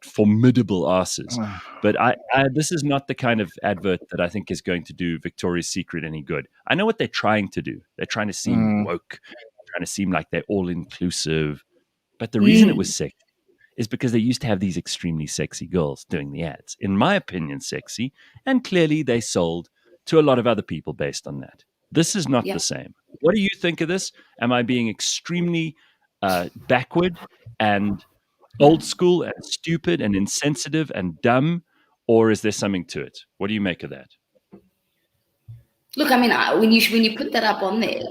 formidable asses. But I this is not the kind of advert that I think is going to do Victoria's Secret any good. I know what they're trying to do. They're trying to seem woke, trying to seem like they're all inclusive. But the reason it was sexy is because they used to have these extremely sexy girls doing the ads. In my opinion, sexy. And clearly they sold to a lot of other people based on that. This is not the same. What do you think of this? Am I being extremely backward and old school and stupid and insensitive and dumb? Or is there something to it? What do you make of that? Look, I mean, when you put that up on there,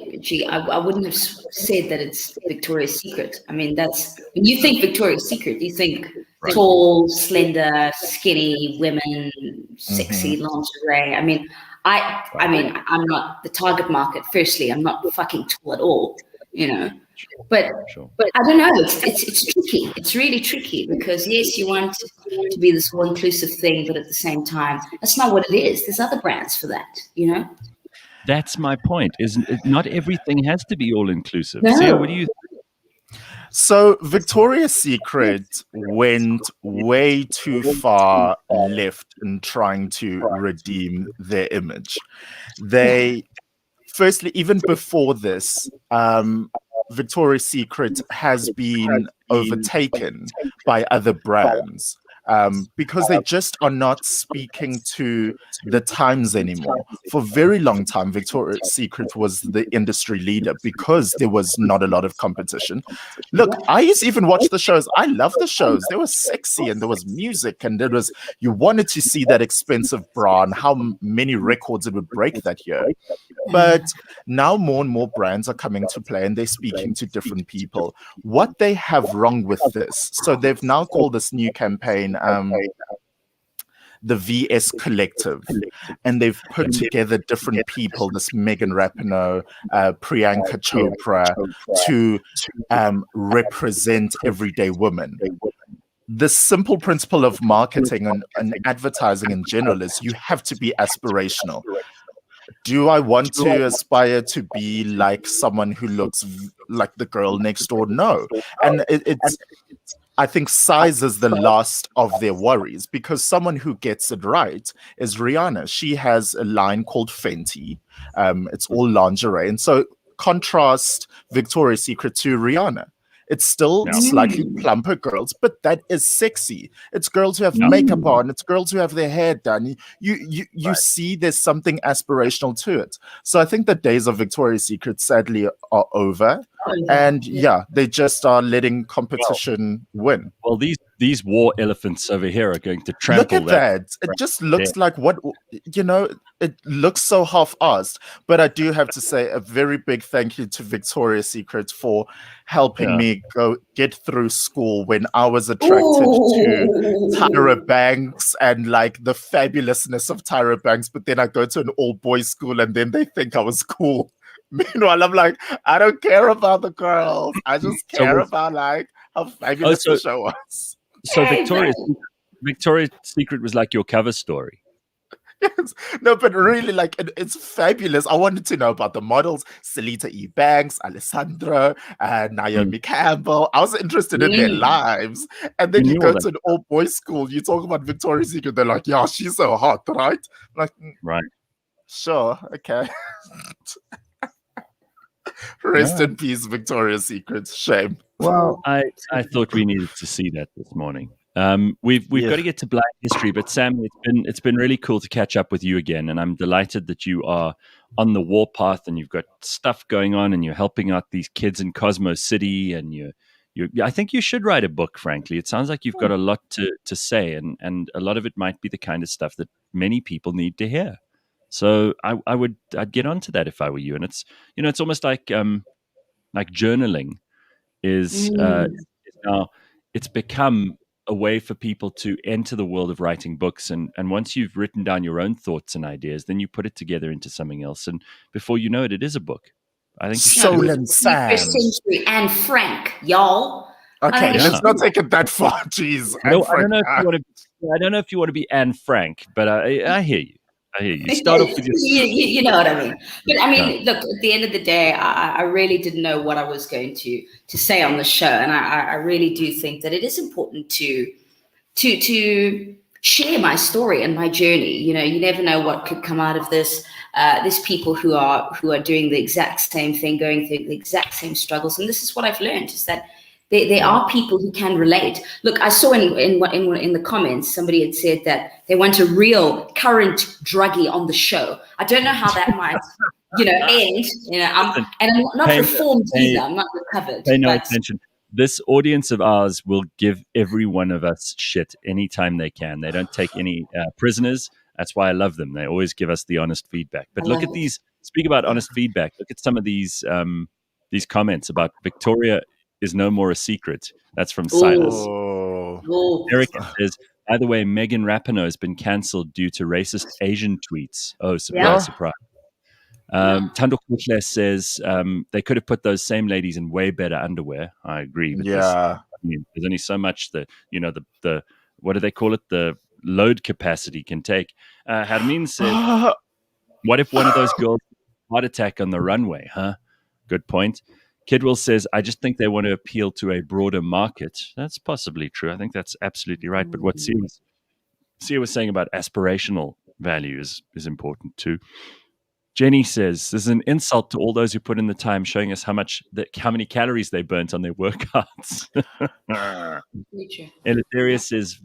I wouldn't have said that it's Victoria's Secret. I mean, that's when you think Victoria's Secret, you think tall, slender, skinny women, sexy lingerie. I mean, I'm not the target market. Firstly, I'm not fucking tall at all, you know. But I don't know. It's tricky. It's really tricky because yes, you want to be this all inclusive thing, but at the same time, that's not what it is. There's other brands for that, you know. That's my point. Isn't it? Not everything has to be all inclusive. No. Sia, what do you think? So Victoria's Secret went way too far left in trying to redeem their image. They, firstly, even before this, Victoria's Secret has been overtaken by other brands. Because they just are not speaking to the times anymore. For a very long time, Victoria's Secret was the industry leader because there was not a lot of competition. Look, I used to even watch the shows. I love the shows. They were sexy and there was music and you wanted to see that expensive bra and how many records it would break that year. But now more and more brands are coming to play and they're speaking to different people. What they have wrong with this, so they've now called this new campaign the VS Collective, and they've put together different people, this Megan Rapinoe, Priyanka Chopra, to represent everyday women. The simple principle of marketing and advertising in general is you have to be aspirational. Do I want to aspire to be like someone who looks like the girl next door? No. And I think size is the last of their worries, because someone who gets it right is Rihanna. She has a line called Fenty. It's all lingerie. And so contrast Victoria's Secret to Rihanna. It's still slightly plumper girls, but that is sexy. It's girls who have makeup on. It's girls who have their hair done. You see there's something aspirational to it. So I think the days of Victoria's Secret sadly are over. And they just are letting competition win. Well, these war elephants over here are going to trample. Look at that. It just looks like it looks so half-assed. But I do have to say a very big thank you to Victoria's Secret for helping me get through school when I was attracted to Tyra Banks and like the fabulousness of Tyra Banks. But then I go to an all-boys school and then they think I was cool. Meanwhile, I'm like, I don't care about the girls. I just care about like how fabulous the show was. So Victoria's Secret was like your cover story. Yes. No, but really, like, it's fabulous. I wanted to know about the models, Selita E. Banks, Alessandra, Naomi Campbell. I was interested in their lives. And then you go to an all-boys school, you talk about Victoria's Secret, they're like, yeah, she's so hot, right? I'm like, right. Sure, okay. Rest in peace, Victoria's Secret. Shame. Well, I thought we needed to see that this morning. We've got to get to Black History, but Sam, it's been really cool to catch up with you again, and I'm delighted that you are on the warpath and you've got stuff going on and you're helping out these kids in Cosmo City, and I think you should write a book. Frankly, it sounds like you've got a lot to say, and a lot of it might be the kind of stuff that many people need to hear. So I'd get onto that if I were you. And it's it's almost like journaling is now it's become a way for people to enter the world of writing books. And once you've written down your own thoughts and ideas, then you put it together into something else. And before you know it, it is a book. I think Soul and Sam. Century and Frank, y'all. Okay, let's not take it that far. Jeez. I don't know if you want to be Anne Frank, but I hear you. I hear you. Start off with your... you know what I mean. But I mean, look, at the end of the day, I really didn't know what I was going to say on the show. And I really do think that it is important to share my story and my journey. You never know what could come out of this. There's people who are doing the exact same thing, going through the exact same struggles. And this is what I've learned, is that there are people who can relate. Look, I saw in the comments, somebody had said that they want a real current druggie on the show. I don't know how that might, end. I'm not reformed either. I'm not recovered. Pay no attention. This audience of ours will give every one of us shit anytime they can. They don't take any prisoners. That's why I love them. They always give us the honest feedback. But look at these. Speak about honest feedback. Look at some of these comments about Victoria is no more a secret. That's from Silas. Eric says, by the way, Megan Rapinoe has been cancelled due to racist Asian tweets. Oh, surprise, surprise. Tando Kutler says they could have put those same ladies in way better underwear. I agree. But there's only so much that, the what do they call it? The load capacity can take. Harmin says, what if one of those girls had a heart attack on the runway, huh? Good point. Kidwell says, I just think they want to appeal to a broader market. That's possibly true. I think that's absolutely right. But what Sia was saying about aspirational value is important too. Jenny says, this is an insult to all those who put in the time showing us how many calories they burnt on their workouts. Eleuteria says,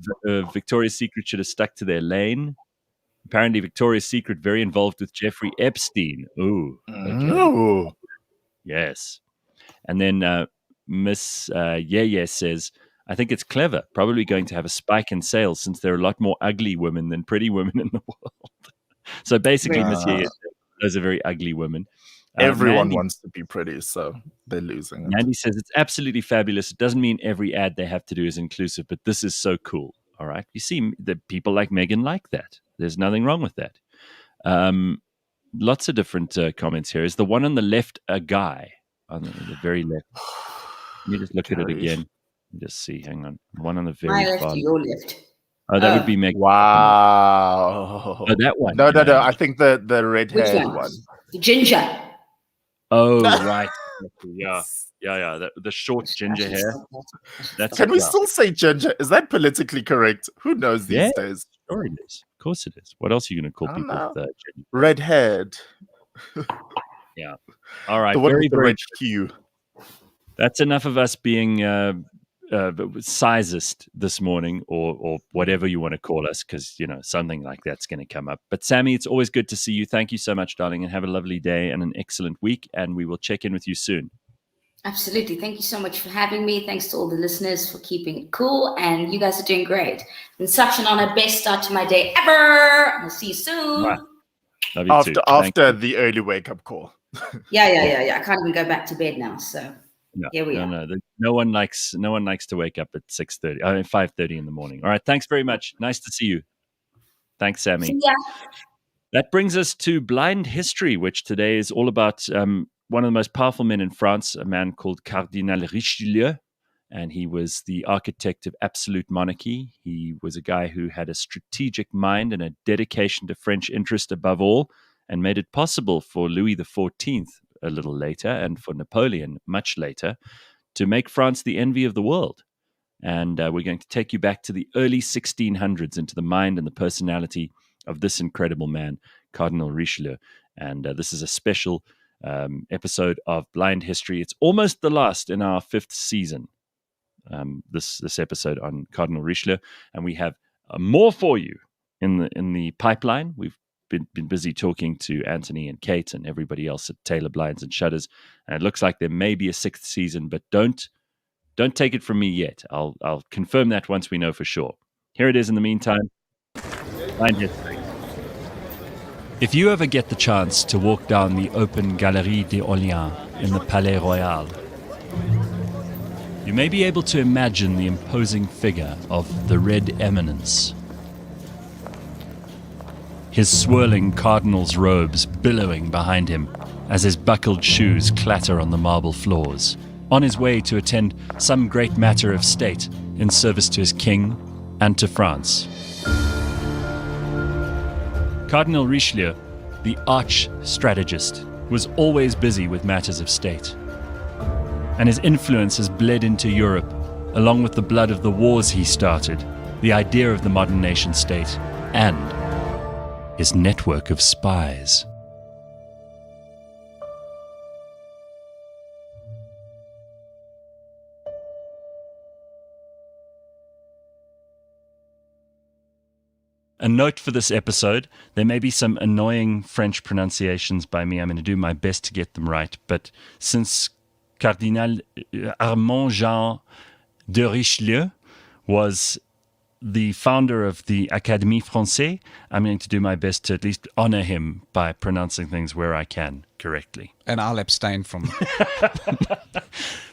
Victoria's Secret should have stuck to their lane. Apparently, Victoria's Secret very involved with Jeffrey Epstein. Ooh. Okay. Yes. And then Miss Yeye says, I think it's clever, probably going to have a spike in sales since there are a lot more ugly women than pretty women in the world. So basically, Miss Yeye says, those are very ugly women. Everyone wants to be pretty, so they're losing it. Andy says, it's absolutely fabulous. It doesn't mean every ad they have to do is inclusive, but this is so cool. All right. You see, the people like Megan like that. There's nothing wrong with that. Lots of different comments here. Is the one on the left a guy? On the very left. Let me just look at it again. Just see. Hang on. One on the very left far. To your left. Oh, that would be Megan. Wow. Oh, that one. No. I think the red-haired one. The ginger. Oh, right. Yeah. The short ginger hair. Can we still say ginger? Is that politically correct? Who knows these days? Sure it is. Of course it is. What else are you going to call people? Red-haired. Yeah. All right. The one very, with the very red hue. That's enough of us being sizist this morning, or whatever you want to call us, because something like that's going to come up. But Sammy, it's always good to see you. Thank you so much, darling, and have a lovely day and an excellent week. And we will check in with you soon. Absolutely. Thank you so much for having me. Thanks to all the listeners for keeping it cool. And you guys are doing great. It's been such an honor. Best start to my day ever. I'll see you soon. Right. Love you too. After the early wake-up call. Yeah. I can't even go back to bed now. So here we are. No one likes to wake up at 6:30. 5:30 in the morning. All right. Thanks very much. Nice to see you. Thanks, Sammy. Yeah. That brings us to Blind History, which today is all about one of the most powerful men in France, a man called Cardinal Richelieu. And he was the architect of absolute monarchy. He was a guy who had a strategic mind and a dedication to French interest above all, and made it possible for Louis XIV a little later, and for Napoleon much later, to make France the envy of the world. And we're going to take you back to the early 1600s into the mind and the personality of this incredible man, Cardinal Richelieu. And this is a special episode of Blind History. It's almost the last in our 5th season, this episode on Cardinal Richelieu. And we have more for you in the pipeline. We've been busy talking to Anthony and Kate and everybody else at Taylor Blinds and Shutters. And it looks like there may be a 6th season, but don't take it from me yet. I'll confirm that once we know for sure. Here it is in the meantime. Blind History. If you ever get the chance to walk down the open Galerie des Orléans in the Palais Royal, you may be able to imagine the imposing figure of the Red Eminence. His swirling cardinal's robes billowing behind him as his buckled shoes clatter on the marble floors, on his way to attend some great matter of state in service to his king and to France. Cardinal Richelieu, the arch strategist, was always busy with matters of state. And his influence has bled into Europe, along with the blood of the wars he started, the idea of the modern nation state, and his network of spies. A note for this episode, there may be some annoying French pronunciations by me. I'm going to do my best to get them right. But since Cardinal Armand Jean de Richelieu was the founder of the Académie Française, I'm going to do my best to at least honor him by pronouncing things where I can correctly. And I'll abstain from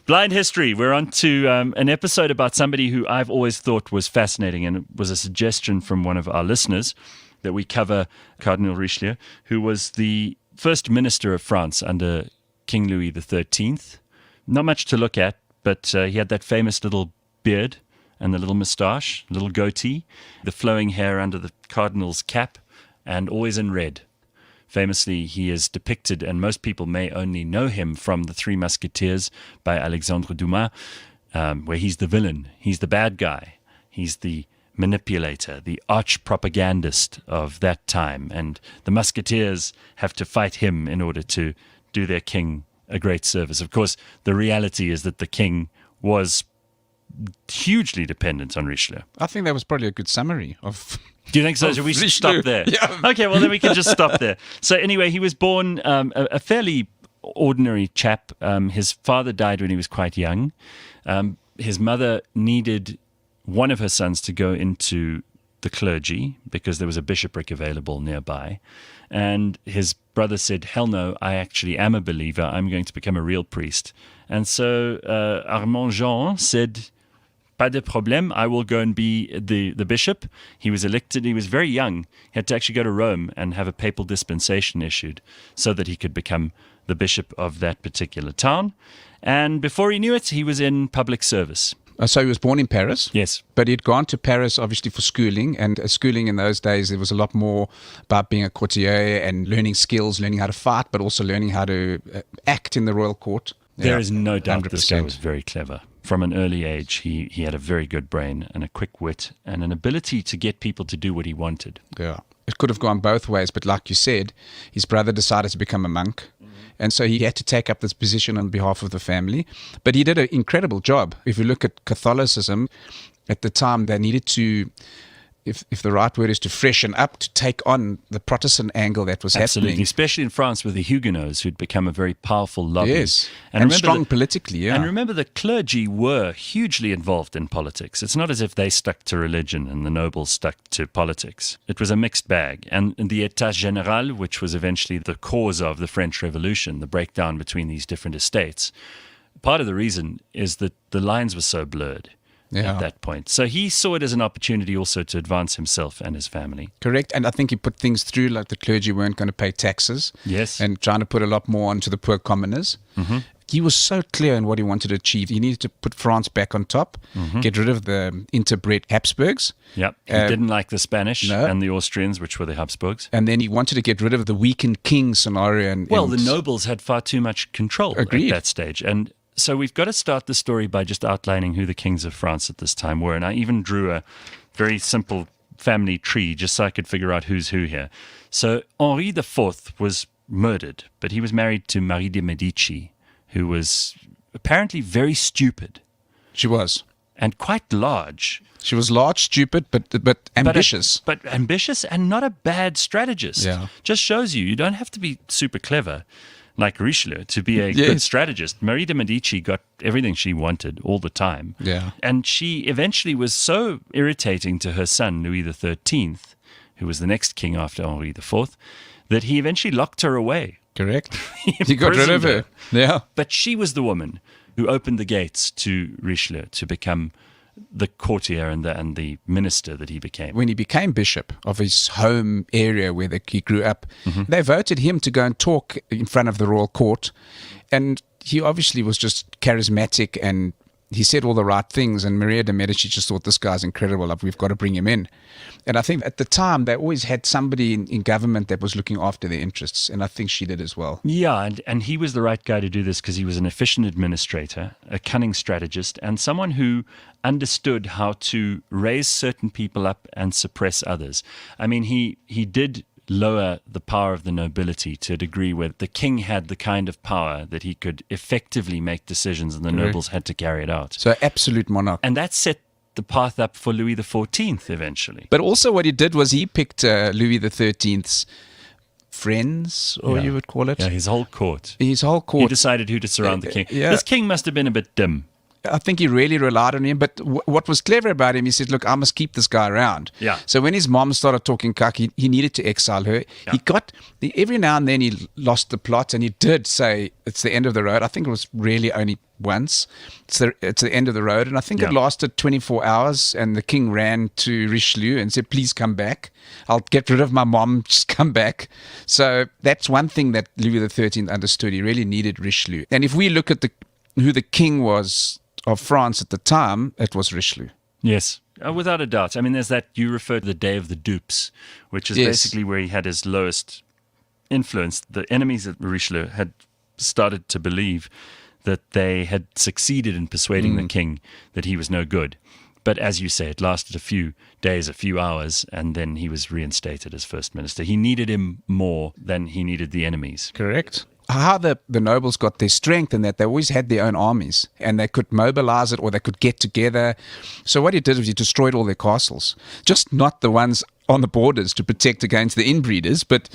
Blind History. We're on to an episode about somebody who I've always thought was fascinating, and it was a suggestion from one of our listeners that we cover Cardinal Richelieu, who was the first minister of France under King Louis XIII. Not much to look at, but he had that famous little beard and the little moustache, little goatee, the flowing hair under the cardinal's cap, and always in red. Famously, he is depicted, and most people may only know him from The Three Musketeers by Alexandre Dumas, where he's the villain, he's the bad guy, he's the manipulator, the arch propagandist of that time, and the musketeers have to fight him in order to do their king a great service. Of course, the reality is that the king was hugely dependent on Richelieu. I think that was probably a good summary of... Do you think so? Should we stop there? Yeah. Okay, well, then we can just stop there. So anyway, he was born a fairly ordinary chap. His father died when he was quite young. His mother needed one of her sons to go into the clergy because there was a bishopric available nearby. And his brother said, hell no, I actually am a believer. I'm going to become a real priest. And so Armand Jean said, pas de problème, I will go and be the bishop. He was elected, he was very young. He had to actually go to Rome and have a papal dispensation issued so that he could become the bishop of that particular town. And before he knew it, he was in public service. So he was born in Paris? Yes. But he'd gone to Paris, obviously, for schooling. And schooling in those days, it was a lot more about being a courtier and learning skills, learning how to fight, but also learning how to act in the royal court. There is no doubt this guy 100%. was very clever. From an early age, he had a very good brain and a quick wit and an ability to get people to do what he wanted. Yeah. It could have gone both ways, but like you said, his brother decided to become a monk. And so he had to take up this position on behalf of the family. But he did an incredible job. If you look at Catholicism, at the time they needed to, if the right word is to freshen up, to take on the Protestant angle that was Absolutely, happening. especially in France with the Huguenots, who'd become a very powerful lobby. Yes, and remember strong politically, yeah. And remember, the clergy were hugely involved in politics. It's not as if they stuck to religion and the nobles stuck to politics. It was a mixed bag. And the État Général, which was eventually the cause of the French Revolution, the breakdown between these different estates, part of the reason is that the lines were so blurred. At that point. So he saw it as an opportunity also to advance himself and his family. Correct. And I think he put things through like the clergy weren't going to pay taxes. Yes. And trying to put a lot more onto the poor commoners. Mm-hmm. He was so clear in what he wanted to achieve. He needed to put France back on top, get rid of the interbred Habsburgs. Yep. He didn't like the Spanish and the Austrians, which were the Habsburgs. And then he wanted to get rid of the weakened king scenario. The nobles had far too much control at that stage. And so we've got to start the story by just outlining who the kings of France at this time were. And I even drew a very simple family tree just so I could figure out who's who here. So Henri IV was murdered, but he was married to Marie de Medici, who was apparently very stupid. She was. And quite large. She was large, stupid, but ambitious. But ambitious and not a bad strategist. Yeah. Just shows you don't have to be super clever like Richelieu to be a good strategist. Marie de Medici got everything she wanted all the time. Yeah. And she eventually was so irritating to her son, Louis XIII, who was the next king after Henri IV, that he eventually locked her away. Correct. He got rid of her. Yeah. But she was the woman who opened the gates to Richelieu to become the courtier and the minister that he became. When he became bishop of his home area where he grew up, they voted him to go and talk in front of the royal court. And he obviously was just charismatic and he said all the right things. And Maria de Medici just thought, this guy's incredible. We've got to bring him in. And I think at the time, they always had somebody in government that was looking after their interests. And I think she did as well. Yeah, and he was the right guy to do this because he was an efficient administrator, a cunning strategist, and someone who understood how to raise certain people up and suppress others. I mean, he did lower the power of the nobility to a degree where the king had the kind of power that he could effectively make decisions and the nobles had to carry it out. So absolute monarch. And that set the path up for Louis XIV eventually. But also what he did was he picked Louis XIII's friends, or you would call it. Yeah, his whole court. His whole court. He decided who to surround the king. This king must have been a bit dim. I think he really relied on him. But what was clever about him, he said, look, I must keep this guy around. Yeah. So when his mom started talking cuck, he needed to exile her. Yeah. Every now and then he lost the plot, and he did say, it's the end of the road. I think it was really only once. It's the end of the road. And I think it lasted 24 hours, and the king ran to Richelieu and said, please come back. I'll get rid of my mom, just come back. So that's one thing that Louis XIII understood. He really needed Richelieu. And if we look at who the king was of France at the time, it was Richelieu. Yes, without a doubt. I mean, there's that, you refer to the Day of the Dupes, which is basically where he had his lowest influence. The enemies of Richelieu had started to believe that they had succeeded in persuading the king that he was no good. But as you say, it lasted a few days, a few hours, and then he was reinstated as first minister. He needed him more than he needed the enemies. Correct. How the nobles got their strength and that they always had their own armies and they could mobilize it or they could get together. So what he did was he destroyed all their castles, just not the ones on the borders to protect against the inbreeders, but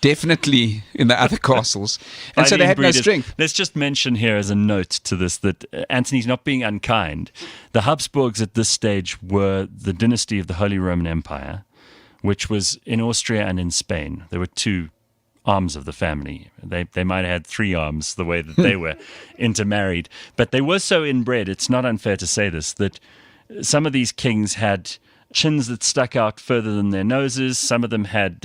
definitely in the other castles. And so they had no strength. Let's just mention here as a note to this that Anthony's not being unkind. The Habsburgs at this stage were the dynasty of the Holy Roman Empire, which was in Austria and in Spain. There were two arms of the family. They might have had three arms the way that they were intermarried. But they were so inbred, it's not unfair to say this, that some of these kings had chins that stuck out further than their noses. Some of them had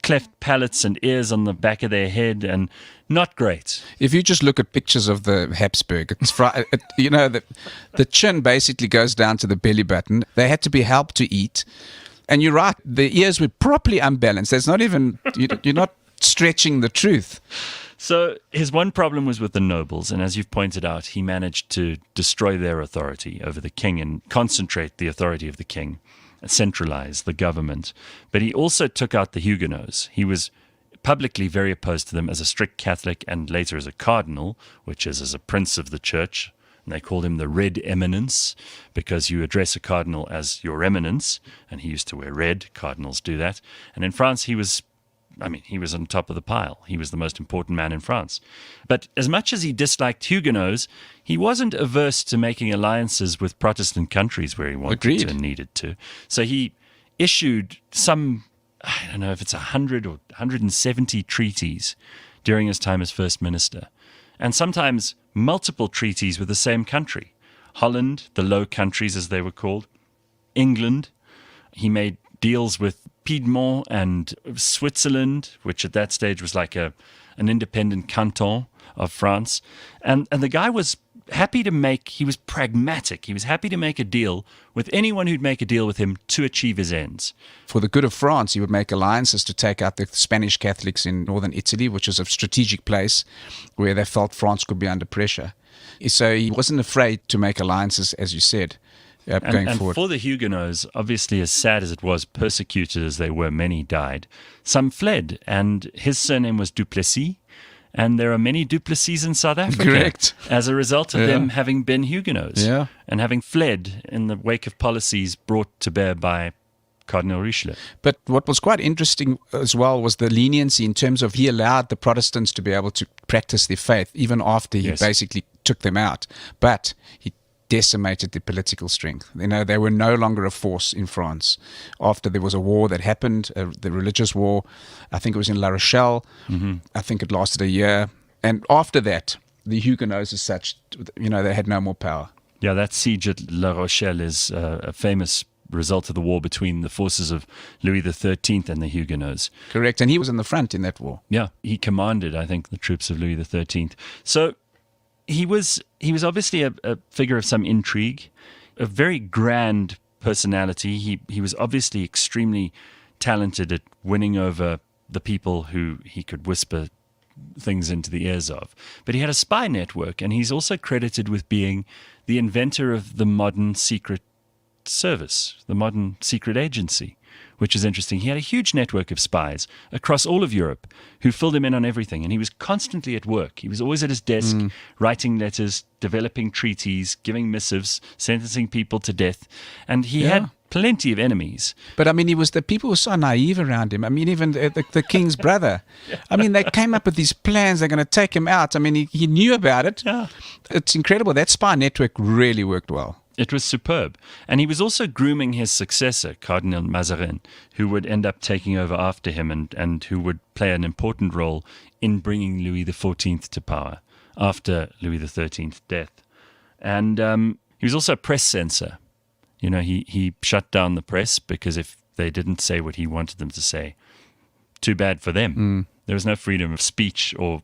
cleft palates and ears on the back of their head, and not great. If you just look at pictures of the Habsburg, it's the chin basically goes down to the belly button. They had to be helped to eat. And you're right, the ears were properly unbalanced. There's not even, you're not stretching the truth. So his one problem was with the nobles, and as you've pointed out, he managed to destroy their authority over the king and concentrate the authority of the king, centralize the government. But he also took out the Huguenots. He was publicly very opposed to them as a strict Catholic and later as a cardinal, which is as a prince of the church. And they called him the Red Eminence because you address a cardinal as your eminence, and he used to wear red. Cardinals do that. And in France, he was on top of the pile. He was the most important man in France. But as much as he disliked Huguenots, he wasn't averse to making alliances with Protestant countries where he wanted to and needed to. So he issued some, I don't know if it's 100 or 170 treaties during his time as First Minister. And sometimes multiple treaties with the same country. Holland, the Low Countries as they were called, England. He made deals with Piedmont and Switzerland, which at that stage was like an independent canton of France. And the guy was happy to he was pragmatic. He was happy to make a deal with anyone who'd make a deal with him to achieve his ends. For the good of France, he would make alliances to take out the Spanish Catholics in northern Italy, which is a strategic place where they felt France could be under pressure. So he wasn't afraid to make alliances, as you said. Going forward. For the Huguenots, obviously as sad as it was, persecuted as they were, many died. Some fled, and his surname was Duplessis, and there are many Duplessis in South Africa. Correct. As a result of them having been Huguenots and having fled in the wake of policies brought to bear by Cardinal Richelieu. But what was quite interesting as well was the leniency in terms of he allowed the Protestants to be able to practice their faith even after he basically took them out. But he decimated their political strength. They were no longer a force in France. After there was a war that happened, the religious war, I think it was in La Rochelle. Mm-hmm. I think it lasted a year. And after that, the Huguenots as such, they had no more power. Yeah, that siege at La Rochelle is a famous result of the war between the forces of Louis XIII and the Huguenots. Correct. And he was in the front in that war. Yeah, he commanded, I think, the troops of Louis XIII. So he was obviously a figure of some intrigue, a very grand personality. He was obviously extremely talented at winning over the people who he could whisper things into the ears of. But he had a spy network, and he's also credited with being the inventor of the modern secret service, the modern secret agency, which is interesting. He had a huge network of spies across all of Europe who filled him in on everything. And he was constantly at work. He was always at his desk, writing letters, developing treaties, giving missives, sentencing people to death. And he had plenty of enemies. But I mean, the people were so naive around him. I mean, even the king's brother. I mean, they came up with these plans. They're going to take him out. I mean, he knew about it. Yeah. It's incredible. That spy network really worked well. It was superb. And he was also grooming his successor, Cardinal Mazarin, who would end up taking over after him and who would play an important role in bringing Louis XIV to power after Louis XIII's death. And he was also a press censor. He shut down the press because if they didn't say what he wanted them to say, too bad for them. There was no freedom of speech or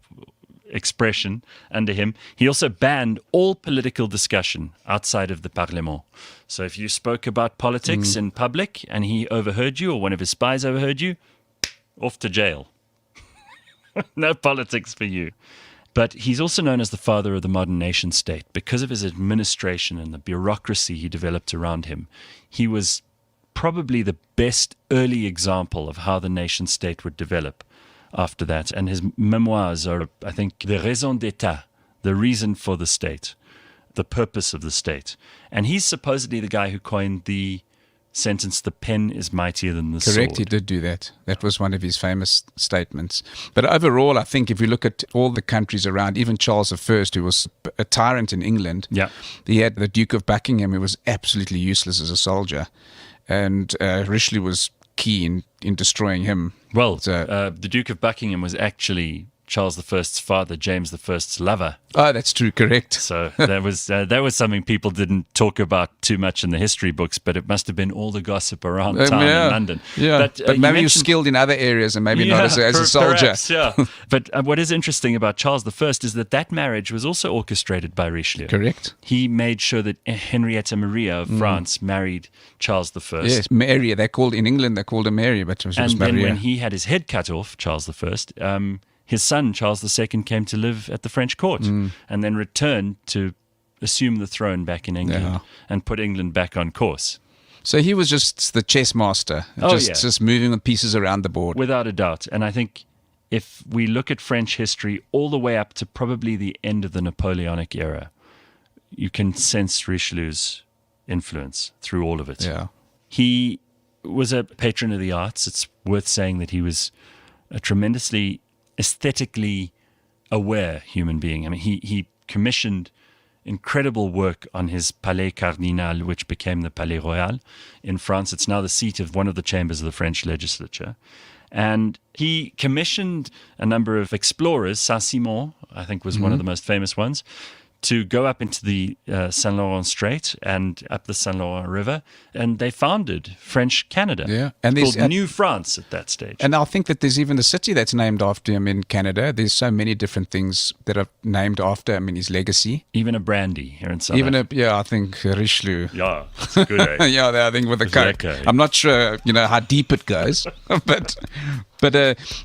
expression under him. He also banned all political discussion outside of the Parlement. So if you spoke about politics in public and he overheard you or one of his spies overheard you, off to jail. No politics for you. But he's also known as the father of the modern nation state because of his administration and the bureaucracy he developed around him. He was probably the best early example of how the nation state would develop after that. And his memoirs are, I think, the raison d'etat, the reason for the state, the purpose of the state. And he's supposedly the guy who coined the sentence, the pen is mightier than the sword. Correct, he did do that. That was one of his famous statements. But overall, I think if you look at all the countries around, even Charles I, who was a tyrant in England, he had the Duke of Buckingham, who was absolutely useless as a soldier. And Richelieu was key in destroying him. Well, the Duke of Buckingham was actually Charles I's father, James I's lover. Oh, that's true, correct. So that was something people didn't talk about too much in the history books, but it must have been all the gossip around town in London. Yeah, but maybe he was skilled in other areas and maybe not as a soldier. Perhaps, But what is interesting about Charles I is that marriage was also orchestrated by Richelieu. Correct. He made sure that Henrietta Maria of France married Charles I. Yes, Maria. In England, they called her Mary, but it was Maria. And then when he had his head cut off, Charles I, his son, Charles II, came to live at the French court and then returned to assume the throne back in England and put England back on course. So he was just the chess master, just moving the pieces around the board. Without a doubt. And I think if we look at French history all the way up to probably the end of the Napoleonic era, you can sense Richelieu's influence through all of it. Yeah. He was a patron of the arts. It's worth saying that he was a tremendously aesthetically aware human being. I mean, he commissioned incredible work on his Palais Cardinal, which became the Palais Royal in France. It's now the seat of one of the chambers of the French legislature. And he commissioned a number of explorers. Saint-Simon, I think, was one of the most famous ones, to go up into the Saint Laurent Strait and up the Saint Laurent River, and they founded French Canada. Yeah, and it's called New France at that stage. And I think that there's even a city that's named after him in Canada. There's so many different things that are named after him in his legacy. Even a brandy here in South Africa. I think Richelieu. Yeah, it's good. Eh? I think with the Coke. I'm not sure, how deep it goes, but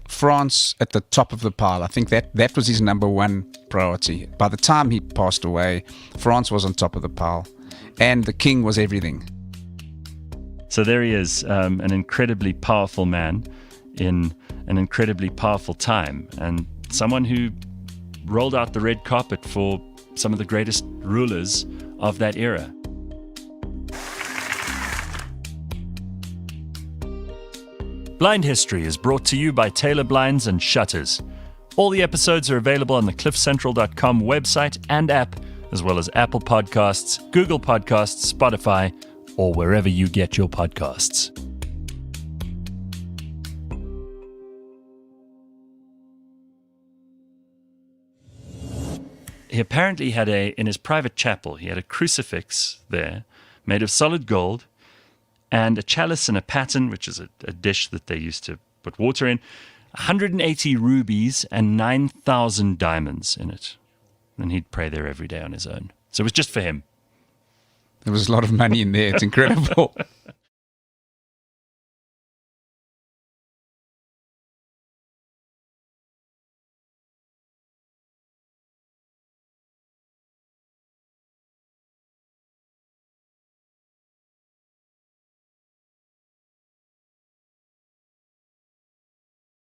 France at the top of the pile. I think that was his number one priority. By the time he passed away, France was on top of the pile, and the king was everything. So there he is, an incredibly powerful man in an incredibly powerful time, and someone who rolled out the red carpet for some of the greatest rulers of that era. Blind History is brought to you by Taylor Blinds and Shutters. All the episodes are available on the cliffcentral.com website and app, as well as Apple Podcasts, Google Podcasts, Spotify, or wherever you get your podcasts. He apparently had in his private chapel, he had a crucifix there made of solid gold, and a chalice and a paten, which is a dish that they used to put water in, 180 rubies and 9,000 diamonds in it. And he'd pray there every day on his own. So it was just for him. There was a lot of money in there. It's incredible.